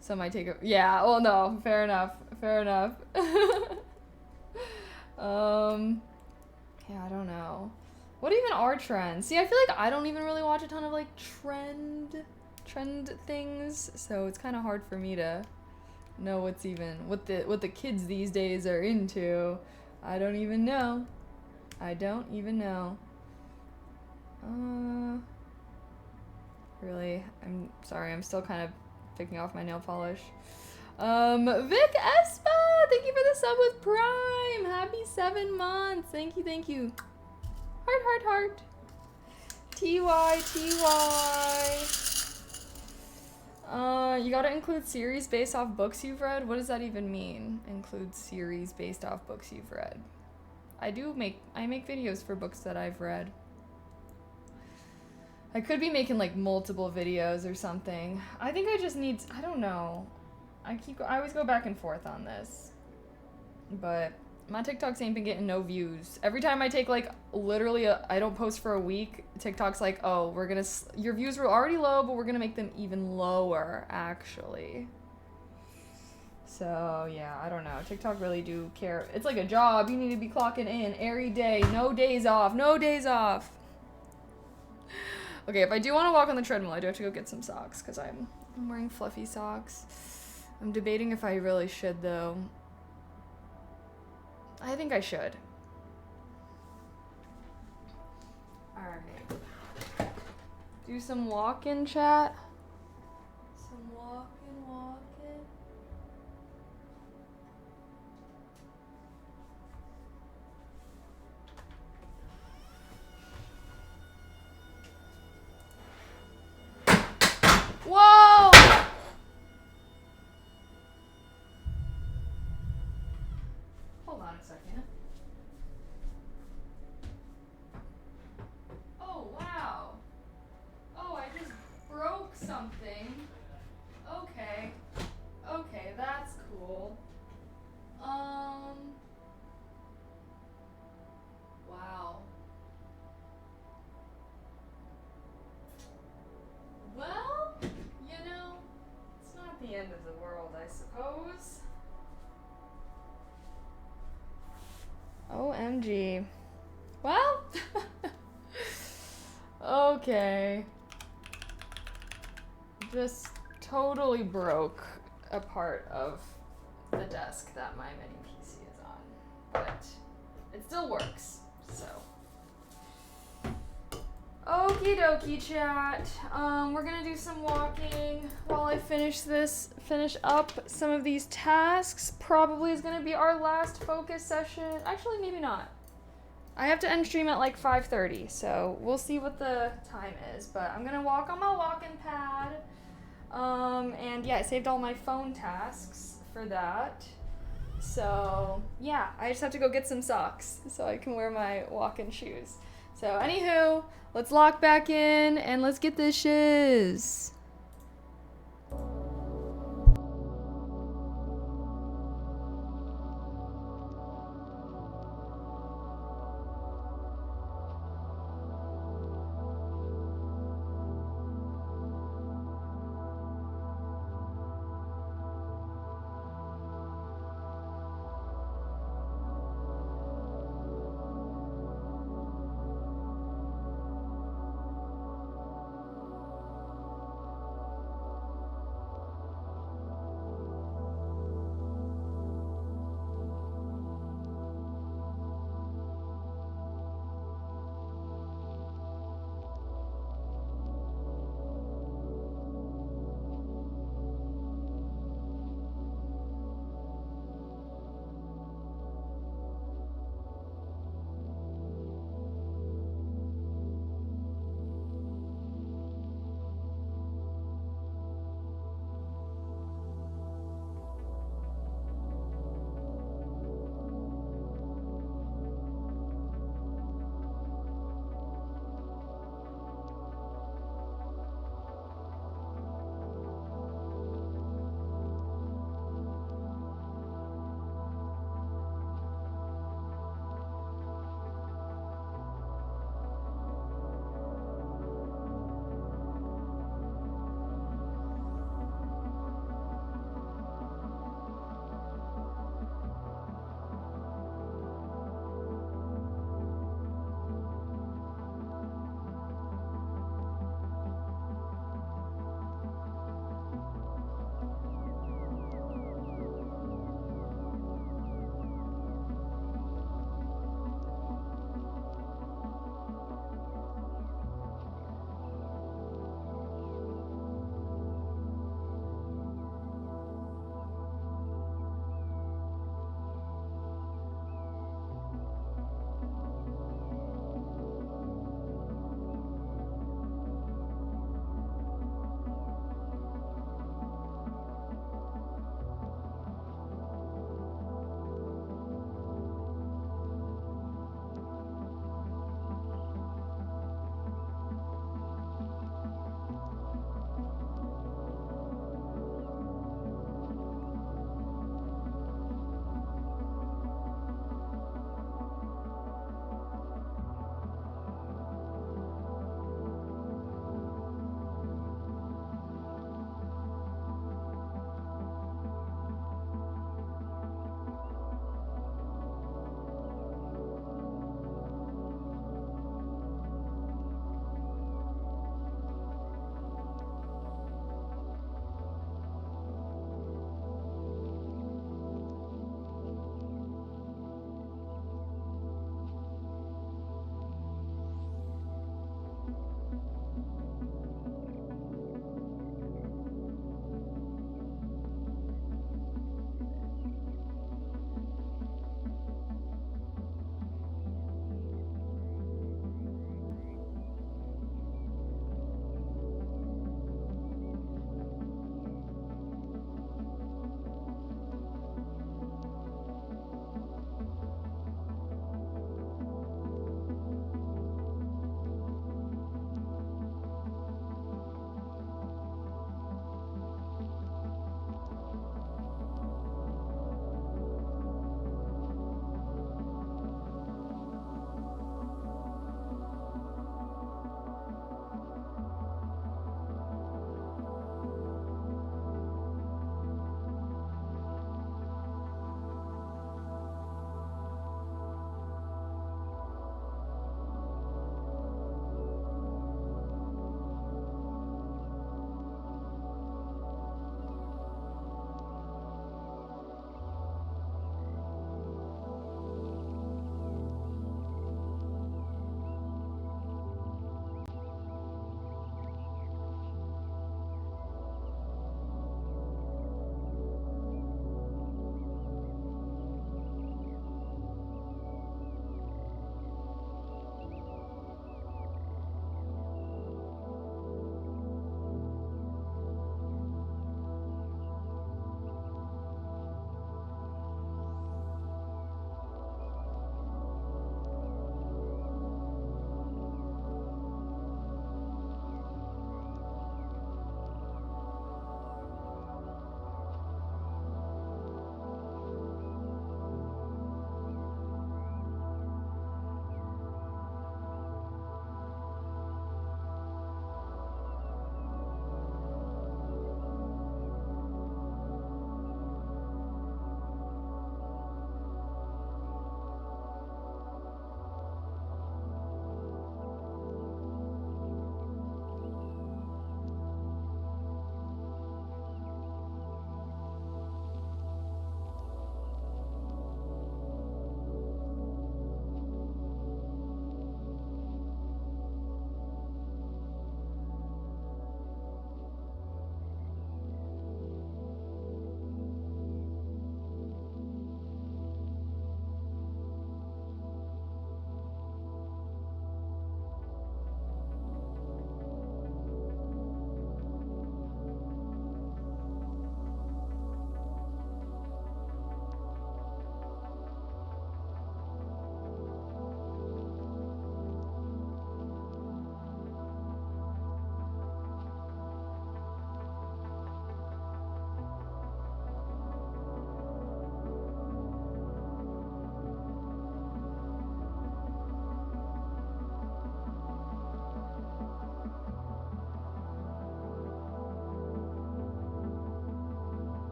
[SPEAKER 1] So I might take a... Yeah, well, no, fair enough. Yeah, I don't know. What even are trends? See, I feel like I don't even really watch a ton of, like, trend things, so it's kind of hard for me to know what's even... What the kids these days are into. I don't even know. Really, I'm sorry, I'm still kind of picking off my nail polish. Vic Espa, thank you for the sub with Prime. Happy 7 months. Thank you. Heart. TY. You gotta include series based off books you've read. What does that even mean? Include series based off books you've read. I make videos for books that I've read. I could be making, like, multiple videos or something. I think I just need, I don't know. I always go back and forth on this. But my TikToks ain't been getting no views. Every time I take, like, literally, I don't post for a week, TikTok's like, oh, your views were already low, but we're gonna make them even lower, actually. So, yeah, I don't know. TikTok really do care. It's like a job. You need to be clocking in every day. No days off. Okay, if I do want to walk on the treadmill, I do have to go get some socks because I'm wearing fluffy socks. I'm debating if I really should, though. I think I should. Alright. Do some walk-in chat. Some walk-in. Hold on a second. Oh, wow. Oh, I just broke something. Okay. Okay, that's cool. Wow. Well, it's not the end of the world, I suppose. OMG. Well, okay. Just totally broke a part of the desk that my mini PC is on. But it still works, so. Okie dokie, chat. We're gonna do some walking while I finish up some of these tasks. Probably is gonna be our last focus session. Actually, maybe not. I have to end stream at like 5:30, so we'll see what the time is. But I'm gonna walk on my walking pad. And yeah, I saved all my phone tasks for that. So yeah, I just have to go get some socks so I can wear my walking shoes. So anywho, let's lock back in and let's get this shiz.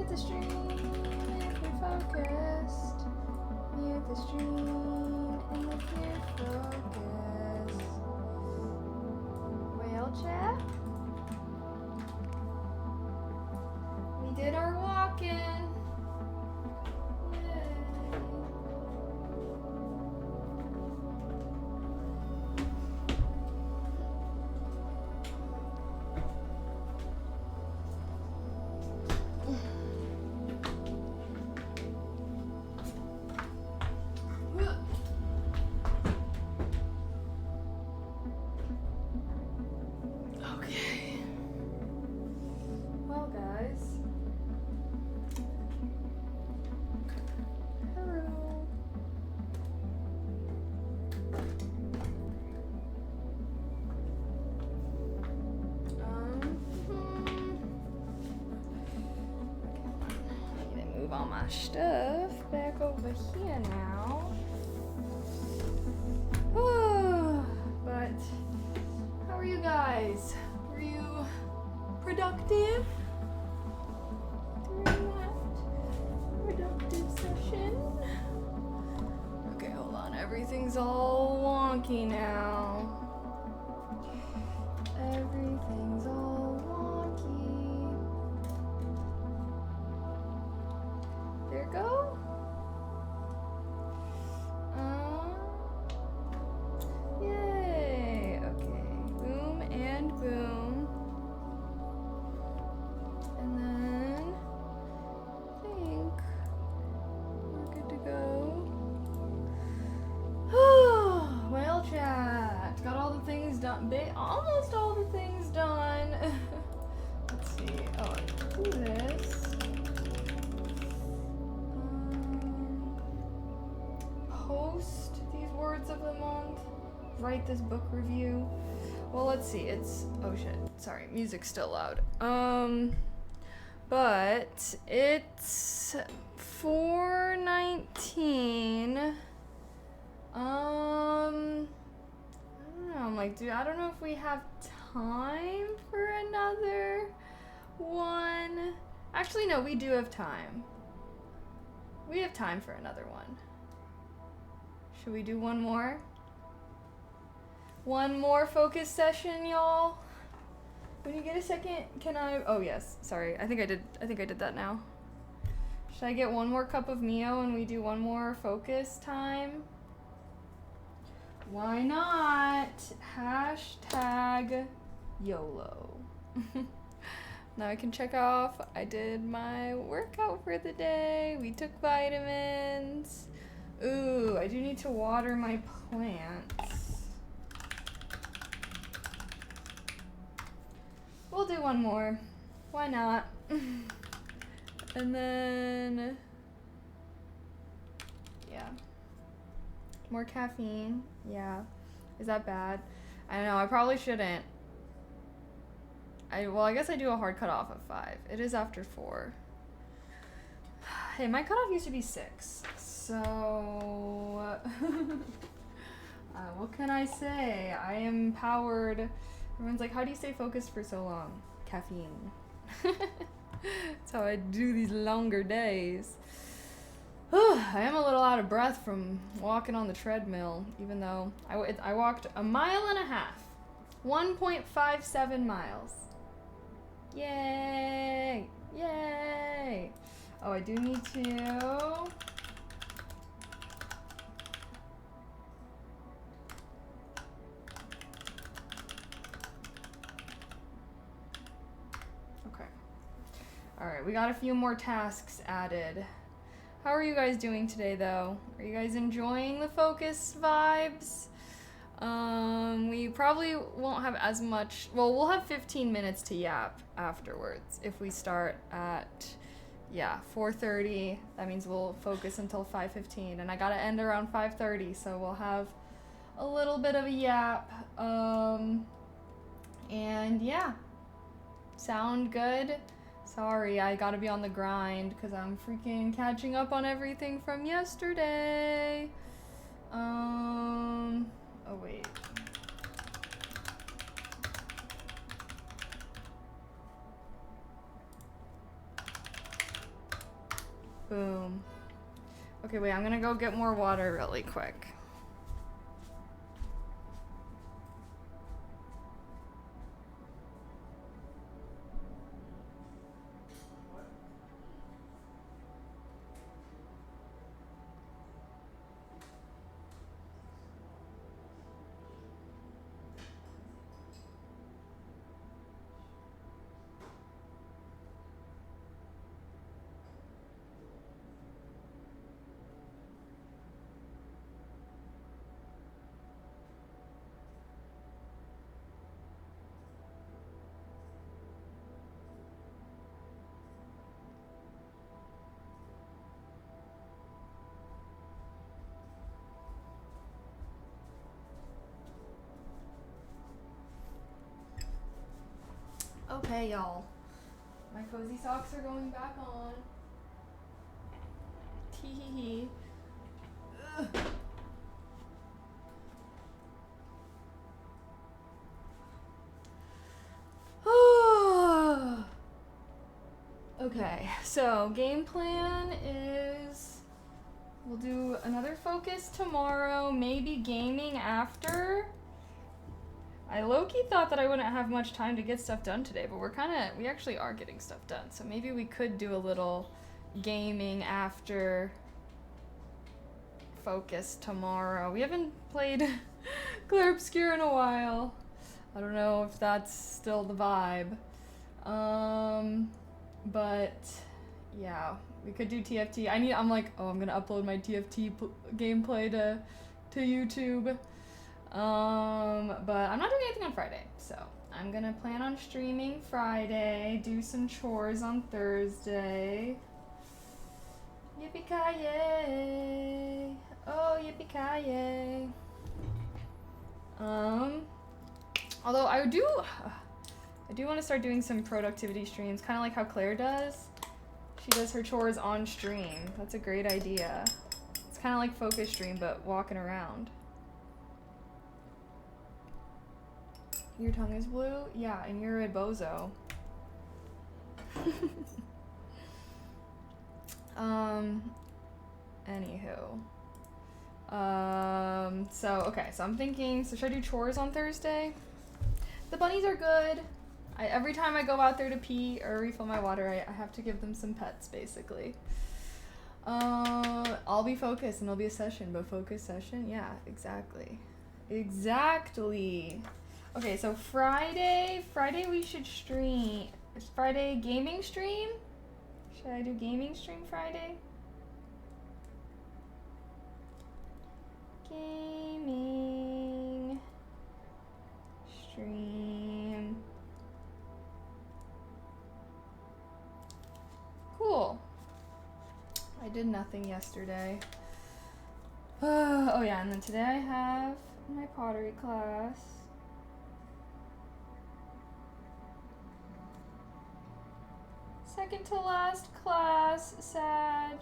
[SPEAKER 1] Mute the stream if you're focused. Mute the stream and if you're focused. Whale chat? We did our walk-in. Yay. Okay. Well, guys. Hello. I need to move all my stuff back over here now. But how are you guys? Were you productive during that productive session? Okay, hold on. Everything's all wonky now. Everything's all wonky. There you go. Yay. Okay. Boom and boom. And then I think we're good to go. Whale chat. Got all the things done. Almost all the things done. Let's see. Oh, do this. Post these words of the month. Write this book review. Well, let's see. It's oh shit. Sorry, music's still loud. But it's 4:19. I don't know. I'm like, dude, I don't know if we have time for another one. Actually, no, we do have time. We have time for another one. Should we do one more? One more focus session, y'all. When you get a second, can I? Oh yes, sorry. I think I did that now. Should I get one more cup of Mio and we do one more focus time? Why not? Hashtag YOLO. Now I can check off. I did my workout for the day. We took vitamins. Ooh, I do need to water my plants. We'll do one more. Why not? And then, yeah. More caffeine. Yeah. Is that bad? I don't know. I probably shouldn't. Well, I guess I do a hard cutoff at 5. It is after 4. Hey, my cutoff used to be 6. So, what can I say? I am powered. Everyone's like, how do you stay focused for so long? Caffeine. That's how I do these longer days. I am a little out of breath from walking on the treadmill, even though I walked 1.5 miles. 1.57 miles. Yay! Yay! Oh, I do need to... Alright, we got a few more tasks added. How are you guys doing today, though? Are you guys enjoying the focus vibes? We probably won't have as much... Well, we'll have 15 minutes to yap afterwards if we start at, 4:30. That means we'll focus until 5:15. And I gotta end around 5:30, so we'll have a little bit of a yap. And yeah. Sound good? Sorry, I gotta be on the grind because I'm freaking catching up on everything from yesterday. Oh wait. Boom. Okay, wait, I'm gonna go get more water really quick. Okay, y'all. My cozy socks are going back on. Tee hee hee. Okay, so game plan is we'll do another focus tomorrow, maybe gaming after. I low-key thought that I wouldn't have much time to get stuff done today, but we actually are getting stuff done. So maybe we could do a little gaming after focus tomorrow. We haven't played Clair Obscur in a while. I don't know if that's still the vibe. But yeah, we could do TFT. I'm like, oh, I'm gonna upload my TFT gameplay to YouTube. But I'm not doing anything on Friday, so I'm gonna plan on streaming Friday, do some chores on Thursday. Yippee-ki-yay! Oh, yippee-ki-yay! Although I do want to start doing some productivity streams, kind of like how Claire does. She does her chores on stream. That's a great idea. It's kind of like focus stream, but walking around. Your tongue is blue? Yeah, and you're a bozo. Anywho. So I'm thinking, so should I do chores on Thursday? The bunnies are good. Every time I go out there to pee or refill my water, I have to give them some pets, basically. I'll be focused and it'll be a session, but focus session? Yeah, exactly. Exactly. Okay, so Friday we should stream. Is Friday gaming stream? Should I do gaming stream Friday? Gaming stream. Cool. I did nothing yesterday. Oh yeah, and then today I have my pottery class. Second to last class, Sag.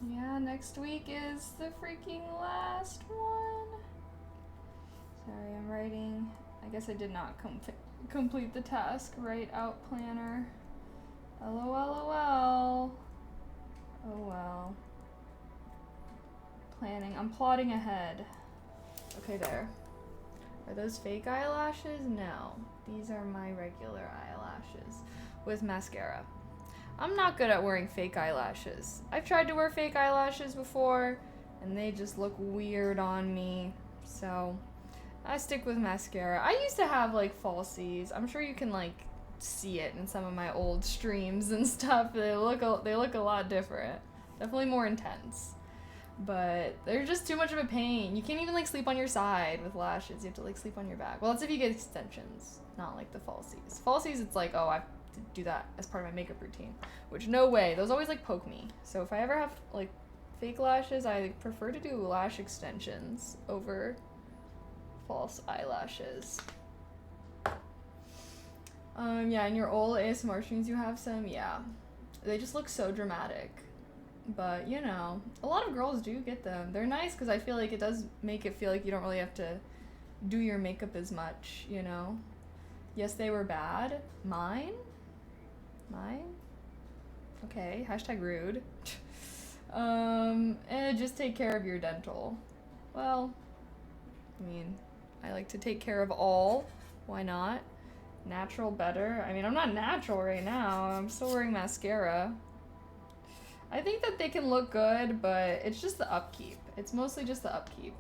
[SPEAKER 1] Yeah, next week is the freaking last one. Sorry, I'm writing. I guess I did not complete the task. Write out planner. LOL. Oh well. Planning. I'm plotting ahead. Okay, there. Are those fake eyelashes? No. These are my regular eyelashes with mascara. I'm not good at wearing fake eyelashes. I've tried to wear fake eyelashes before, and they just look weird on me. So, I stick with mascara. I used to have, like, falsies. I'm sure you can, like, see it in some of my old streams and stuff. They look a lot different. Definitely more intense. But they're just too much of a pain. You can't even, like, sleep on your side with lashes. You have to, like, sleep on your back. Well, that's if you get extensions, not, like, the falsies. Falsies, it's like, oh, I have to do that as part of my makeup routine. Which, no way. Those always, like, poke me. So if I ever have, like, fake lashes, I prefer to do lash extensions over false eyelashes. Yeah, and your old ASMR streams, you have some, yeah. They just look so dramatic. But, you know, a lot of girls do get them. They're nice because I feel like it does make it feel like you don't really have to do your makeup as much, you know? Yes, they were bad. Mine? Mine? Okay, hashtag rude. And just take care of your dental. Well, I mean, I like to take care of all. Why not? Natural better. I mean, I'm not natural right now. I'm still wearing mascara. I think that they can look good, but it's just the upkeep. It's mostly just the upkeep.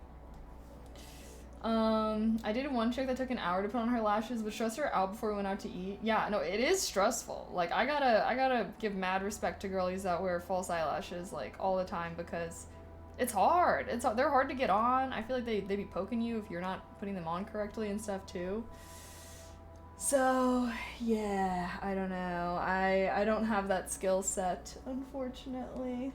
[SPEAKER 1] I dated one chick that took an hour to put on her lashes, would stress her out before we went out to eat. Yeah, no, it is stressful. Like, I gotta give mad respect to girlies that wear false eyelashes, like, all the time, because it's hard. They're hard to get on. I feel like they be poking you if you're not putting them on correctly and stuff, too. So, yeah, I don't know. I don't have that skill set, unfortunately.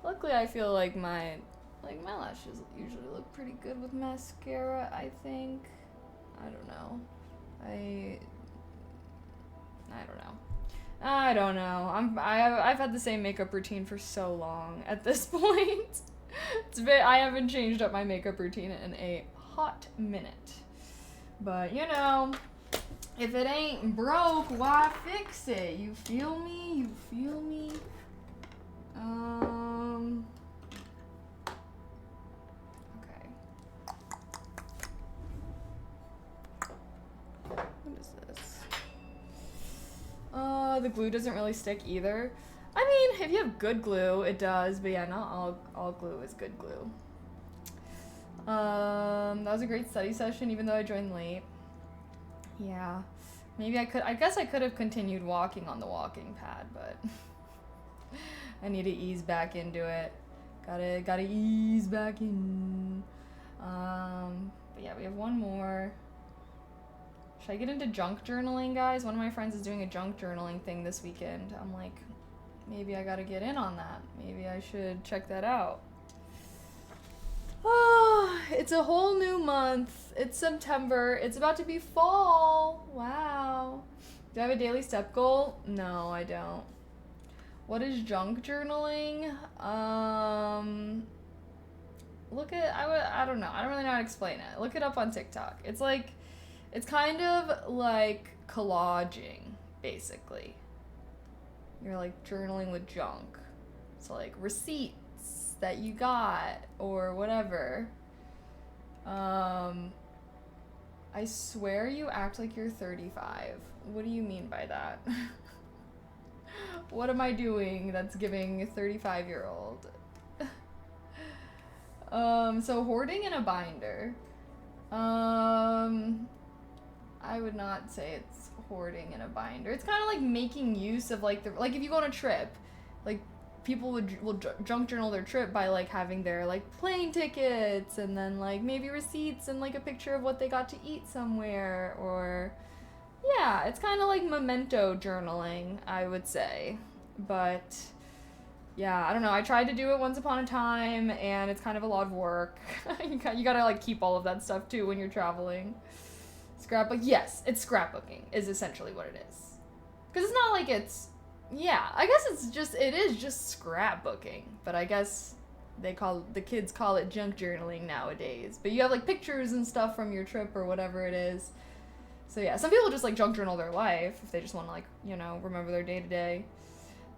[SPEAKER 1] Luckily, I feel like my lashes usually look pretty good with mascara, I think. I don't know. I don't know. I don't know. I've had the same makeup routine for so long at this point. I haven't changed up my makeup routine in a hot minute. But, you know, if it ain't broke, why fix it? You feel me? You feel me? Okay. What is this? The glue doesn't really stick either. I mean, if you have good glue, it does, but yeah, not all glue is good glue. That was a great study session, even though I joined late. Yeah. Maybe I guess I could have continued walking on the walking pad, but I need to ease back into it. Gotta ease back in. But yeah, we have one more. Should I get into junk journaling, guys? One of my friends is doing a junk journaling thing this weekend. I'm like, maybe I gotta get in on that. Maybe I should check that out. Oh, it's a whole new month. It's September. It's about to be fall. Wow. Do I have a daily step goal? No, I don't. What is junk journaling? I don't know. I don't really know how to explain it. Look it up on TikTok. It's kind of like collaging, basically. You're like journaling with junk. So like receipts that you got or whatever. I swear you act like you're 35. What do you mean by that? What am I doing that's giving a 35-year-old? So hoarding in a binder. I would not say it's hoarding in a binder. It's kind of like making use of like if you go on a trip, like people will junk journal their trip by like having their like plane tickets and then like maybe receipts and like a picture of what they got to eat somewhere, or yeah, it's kind of like memento journaling, I would say. But yeah, I don't know. I tried to do it once upon a time and it's kind of a lot of work. You gotta like keep all of that stuff too when you're traveling. Scrapbook, yes, it's scrapbooking is essentially what it is. Because it's not like it's, yeah, I guess it is just scrapbooking, but I guess the kids call it junk journaling nowadays. But you have like pictures and stuff from your trip or whatever it is. So yeah, some people just like junk journal their life if they just want to like, you know, remember their day to day.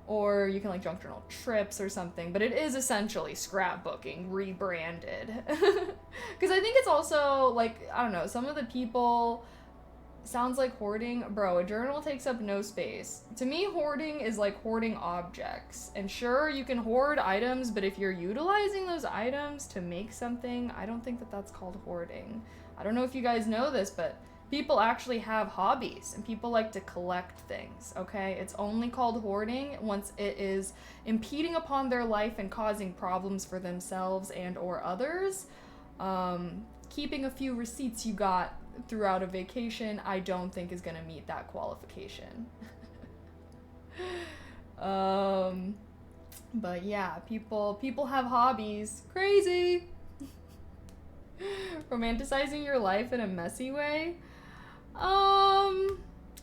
[SPEAKER 1] Or you can like junk journal trips or something, but it is essentially scrapbooking rebranded. Because I think it's also like, I don't know, some of the people, sounds like hoarding. Bro, a journal takes up no space. To me, hoarding is like hoarding objects. And sure, you can hoard items, but if you're utilizing those items to make something, I don't think that that's called hoarding. I don't know if you guys know this, but people actually have hobbies and people like to collect things, okay? It's only called hoarding once it is impeding upon their life and causing problems for themselves and or others. Keeping a few receipts you got throughout a vacation, I don't think is gonna meet that qualification. But yeah, people have hobbies. Crazy. Romanticizing your life in a messy way.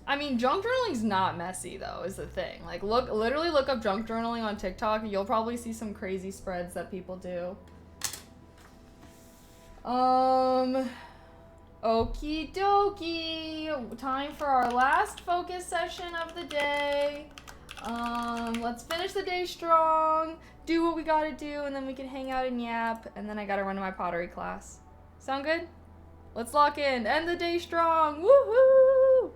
[SPEAKER 1] I mean, junk journaling's not messy though, is the thing. Like, literally look up junk journaling on TikTok. You'll probably see some crazy spreads that people do. Okie dokie. Time for our last focus session of the day. Let's finish the day strong, do what we gotta do, and then we can hang out and yap, and then I gotta run to my pottery class. Sound good? Let's lock in. End the day strong. Woohoo!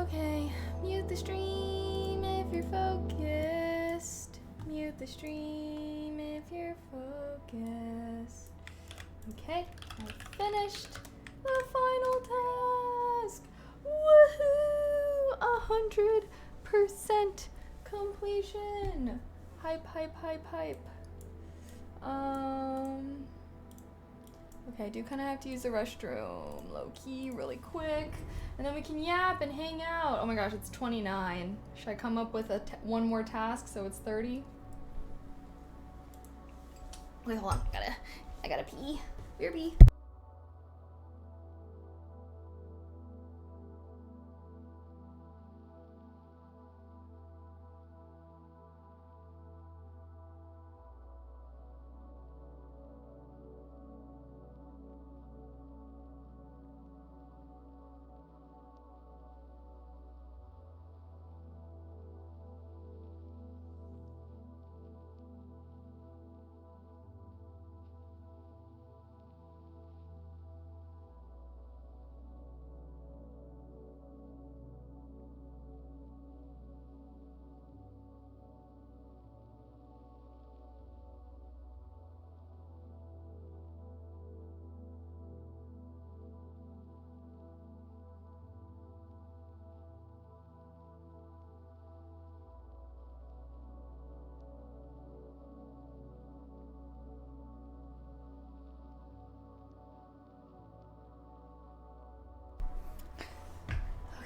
[SPEAKER 1] Okay, mute the stream if you're focused. Mute the stream if you're focused. Okay, I've finished the final task. Woohoo! 100% completion. Hype, hype, hype, hype. Okay, I do kind of have to use the restroom, low key, really quick, and then we can yap and hang out. Oh my gosh, it's 29. Should I come up with one more task so it's 30? Wait, hold on. I gotta pee. BRB.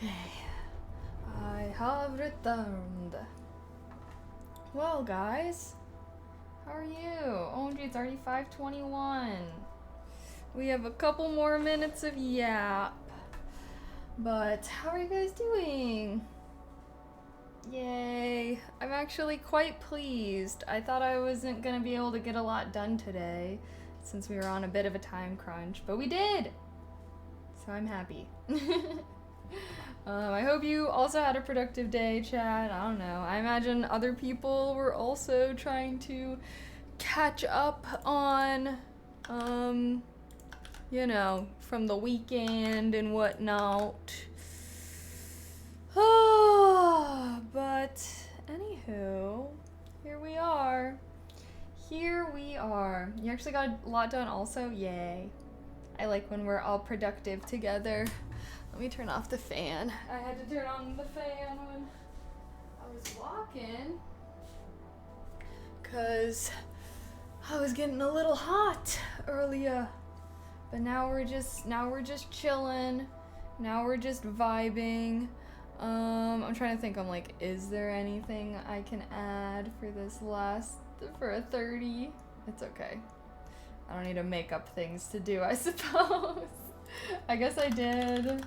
[SPEAKER 1] Okay, I have returned. Well, guys, how are you? OMG, it's already 5:21. We have a couple more minutes of yap. But how are you guys doing? Yay, I'm actually quite pleased. I thought I wasn't gonna be able to get a lot done today since we were on a bit of a time crunch, but we did! So I'm happy. I hope you also had a productive day, chat. I don't know. I imagine other people were also trying to catch up on, you know, from the weekend and whatnot. But anywho, here we are. Here we are. You actually got a lot done also? Yay. I like when we're all productive together. Let me turn off the fan. I had to turn on the fan when I was walking because I was getting a little hot earlier. But now we're just chilling. Now we're just vibing. I'm trying to think. I'm like, is there anything I can add for a 30? It's okay. I don't need to make up things to do, I suppose. I guess I did.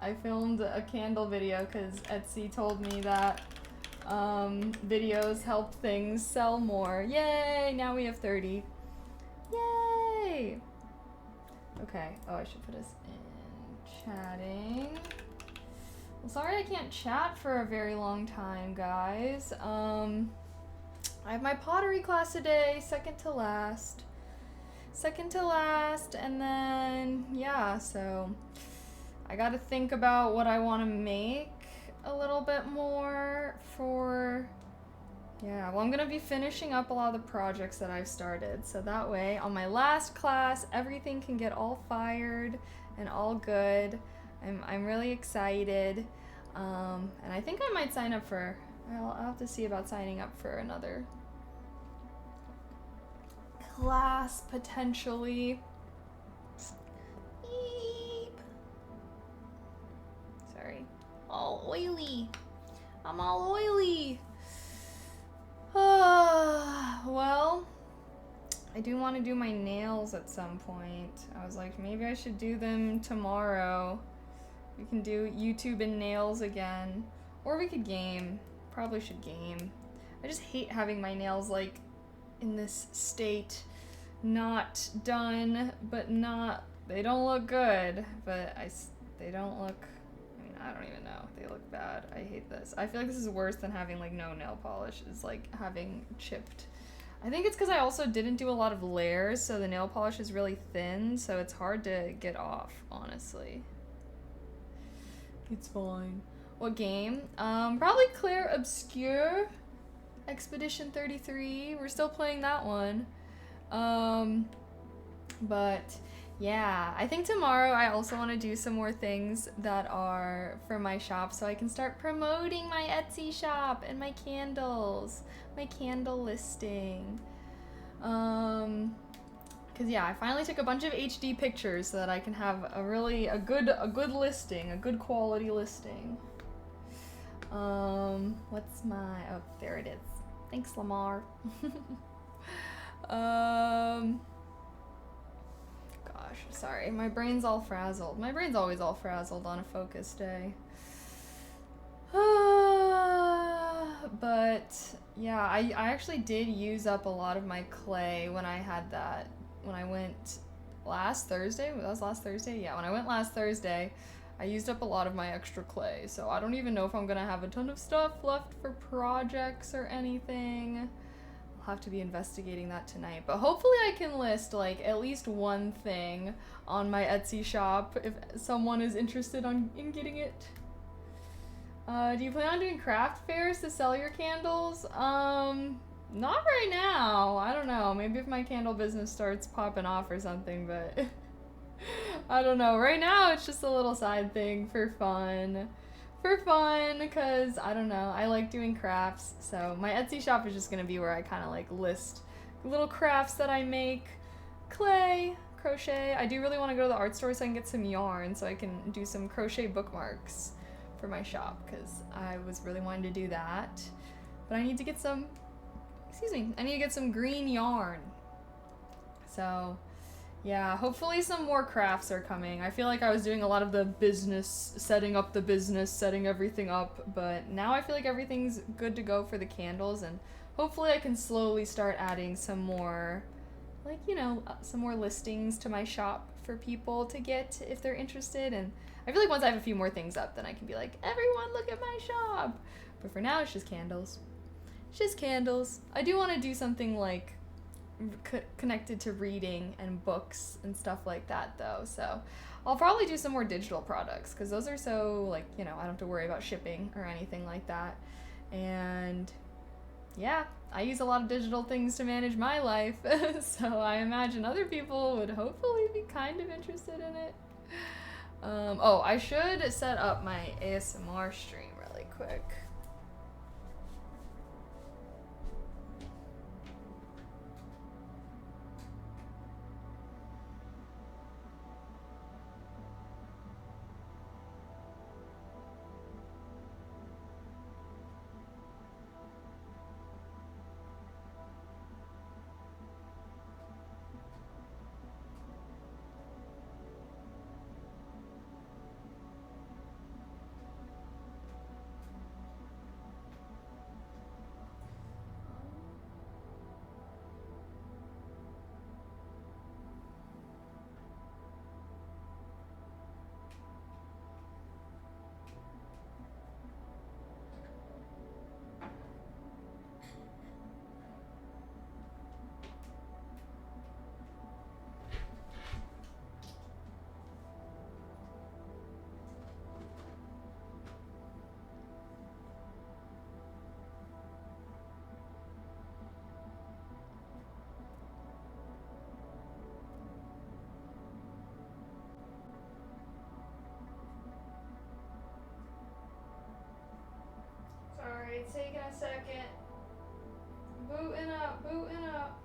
[SPEAKER 1] I filmed a candle video because Etsy told me that videos help things sell more. Yay! Now we have 30. Yay! Okay. Oh, I should put us in chatting. Well, sorry I can't chat for a very long time, guys. I have my pottery class today, second to last, and then, yeah, so I gotta think about what I want to make a little bit more for, yeah, well, I'm gonna be finishing up a lot of the projects that I've started, so that way, on my last class, everything can get all fired and all good. I'm really excited, and I think I might sign up for, well, I'll have to see about signing up for another class, potentially. Beep. Sorry. All oily. I'm all oily. Well, I do want to do my nails at some point. I was like, maybe I should do them tomorrow. We can do YouTube and nails again. Or we could game. Probably should game. I just hate having my nails, like, in this state. Not done, but not... They don't look good, but they don't look... I mean, I don't even know. They look bad. I hate this. I feel like this is worse than having, like, no nail polish. It's like having chipped I think it's because I also didn't do a lot of layers, so the nail polish is really thin, so it's hard to get off, honestly. It's fine. What game? Probably Claire Obscure Expedition 33. We're still playing that one. But yeah, I think tomorrow I also want to do some more things that are for my shop so I can start promoting my Etsy shop and my candles, my candle listing. Cause yeah, I finally took a bunch of HD pictures so that I can have a good listing, a good quality listing. What's my, oh, there it is. Thanks, Lamar. Gosh, sorry, my brain's all frazzled. My brain's always all frazzled on a focus day. But yeah, I actually did use up a lot of my clay when I had that, when I went last Thursday. That was last Thursday? Yeah, when I went last Thursday, I used up a lot of my extra clay. So I don't even know if I'm gonna have a ton of stuff left for projects or anything. I'll have to be investigating that tonight. But hopefully I can list like at least one thing on my Etsy shop if someone is interested in getting it. Do you plan on doing craft fairs to sell your candles? Not right now. I don't know. Maybe if my candle business starts popping off or something, but I don't know. Right now it's just a little side thing for fun. For fun, because I don't know. I like doing crafts, so my Etsy shop is just gonna be where I kind of like list little crafts that I make. Clay, crochet. I do really want to go to the art store so I can get some yarn so I can do some crochet bookmarks for my shop because I was really wanting to do that. But I need to get some, I need to get some green yarn. So yeah, hopefully some more crafts are coming. I feel like I was doing a lot of the business, setting up the business, setting everything up, but now I feel like everything's good to go for the candles, and hopefully I can slowly start adding some more, like, you know, some more listings to my shop for people to get if they're interested. And I feel like once I have a few more things up, then I can be like, everyone look at my shop. But for now, it's just candles. It's just candles. I do want to do something like connected to reading and books and stuff like that though, so I'll probably do some more digital products because those are so, like, you know, I don't have to worry about shipping or anything like that. And yeah, I use a lot of digital things to manage my life, so I imagine other people would hopefully be kind of interested in it. Oh, I should set up my ASMR stream really quick. Sorry, it's taking a second. Booting up, booting up.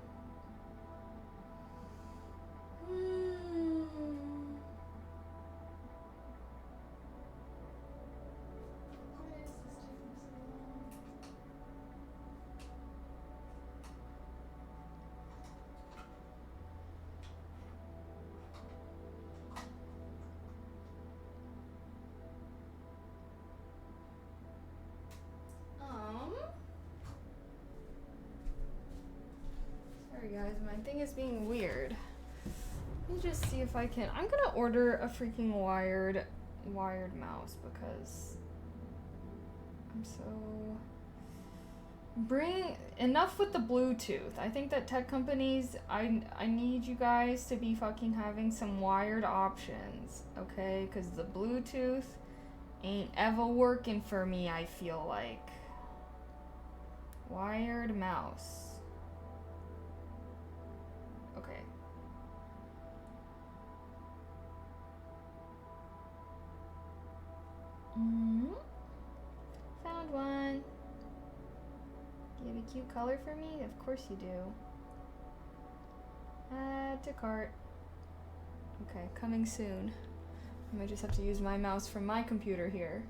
[SPEAKER 1] Sorry guys, my thing is being weird. Let me just see if I can. I'm gonna order a freaking wired mouse because I'm so Bring enough with the Bluetooth. I think that tech companies, I need you guys to be fucking having some wired options, okay? Because the Bluetooth ain't ever working for me, I feel like. Wired mouse. Okay. Found one. You have a cute color for me? Of course you do. Add to cart. Okay, coming soon. I might just have to use my mouse from my computer here.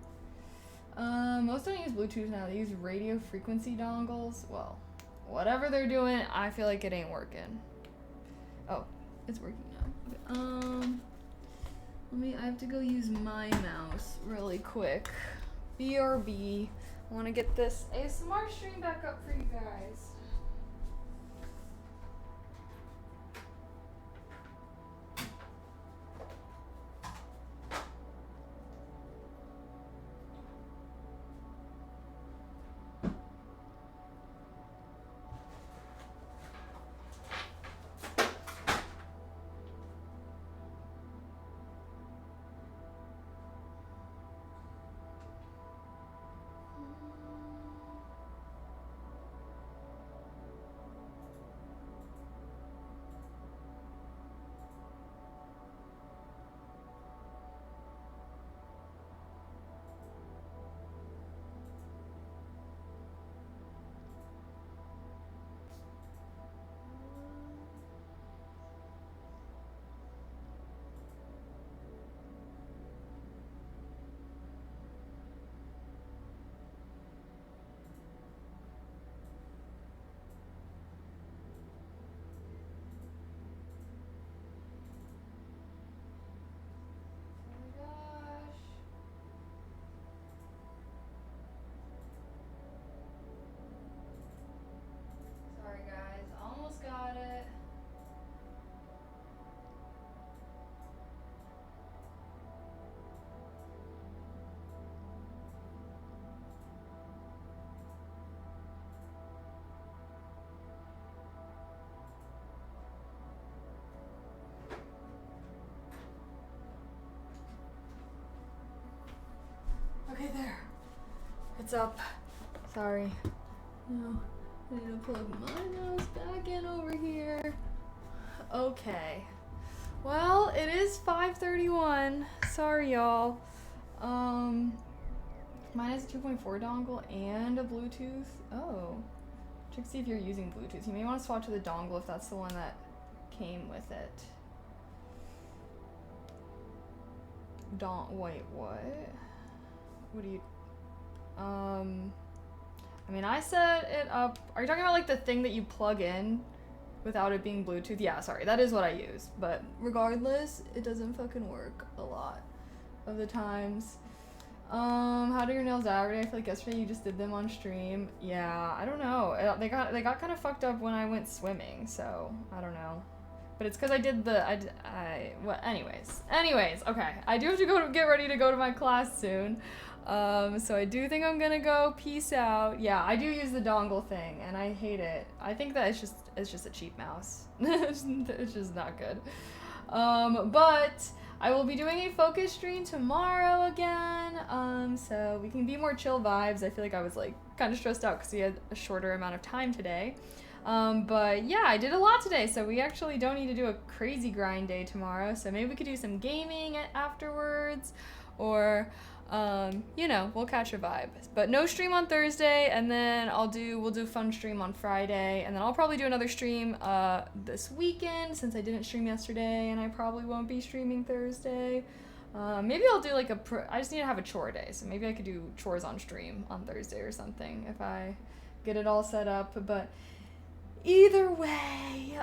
[SPEAKER 1] Most don't use Bluetooth now. They use radio frequency dongles. Well, whatever they're doing, I feel like it ain't working. Oh, it's working now. Okay, I have to go use my mouse really quick. BRB. I want to get this ASMR stream back up for you guys. Sorry guys, almost got it. Okay, there. It's up. Sorry. No, I need to plug my mouse back in over here. Okay. Well, it is 5:31. Sorry, y'all. Mine has a 2.4 dongle and a Bluetooth. Oh. Check to see if you're using Bluetooth. You may want to swap to the dongle if that's the one that came with it. Wait, what? What do you... I mean, I set it up... Are you talking about, like, the thing that you plug in without it being Bluetooth? Yeah, sorry, that is what I use. But regardless, it doesn't fucking work a lot of the times. How do your nails Saturday? I feel like yesterday you just did them on stream. Yeah, I don't know. They got kind of fucked up when I went swimming, so I don't know. But it's because I did the... well, anyways, okay. I do have to get ready to go to my class soon. So I do think I'm gonna go. Peace out. Yeah, I do use the dongle thing, and I hate it. I think that it's just a cheap mouse. It's just not good. But I will be doing a focus stream tomorrow again. So we can be more chill vibes. I feel like I was like kind of stressed out because we had a shorter amount of time today. But yeah, I did a lot today, so we actually don't need to do a crazy grind day tomorrow. So maybe we could do some gaming afterwards, or you know, we'll catch a vibe. But no stream on Thursday, and then we'll do fun stream on Friday, and then I'll probably do another stream this weekend since I didn't stream yesterday, and I probably won't be streaming Thursday. Maybe I'll do like I just need to have a chore day, so maybe I could do chores on stream on Thursday or something if I get it all set up. But either way,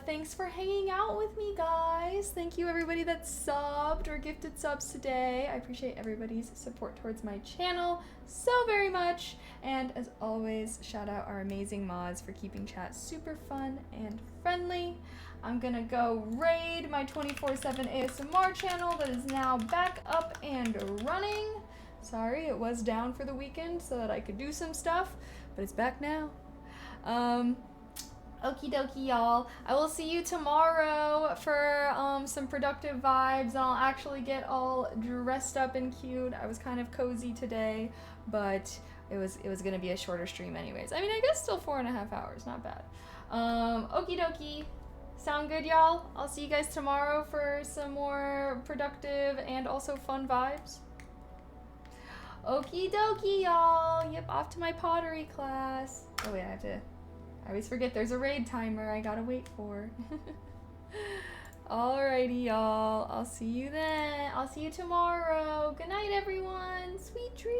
[SPEAKER 1] thanks for hanging out with me, guys. Thank you, everybody that subbed or gifted subs today. I appreciate everybody's support towards my channel so very much. And as always, shout out our amazing mods for keeping chat super fun and friendly. I'm gonna go raid my 24/7 ASMR channel that is now back up and running. Sorry, it was down for the weekend so that I could do some stuff, but it's back now. Okie dokie, y'all. I will see you tomorrow for some productive vibes. I'll actually get all dressed up and cute. I was kind of cozy today, but it was gonna be a shorter stream anyways. I mean, I guess still 4.5 hours, not bad. Okie dokie. Sound good, y'all? I'll see you guys tomorrow for some more productive and also fun vibes. Okie dokie, y'all. Yep, off to my pottery class. Oh wait, I always forget there's a raid timer I gotta wait for. Alrighty, y'all. I'll see you then. I'll see you tomorrow. Good night, everyone. Sweet dreams.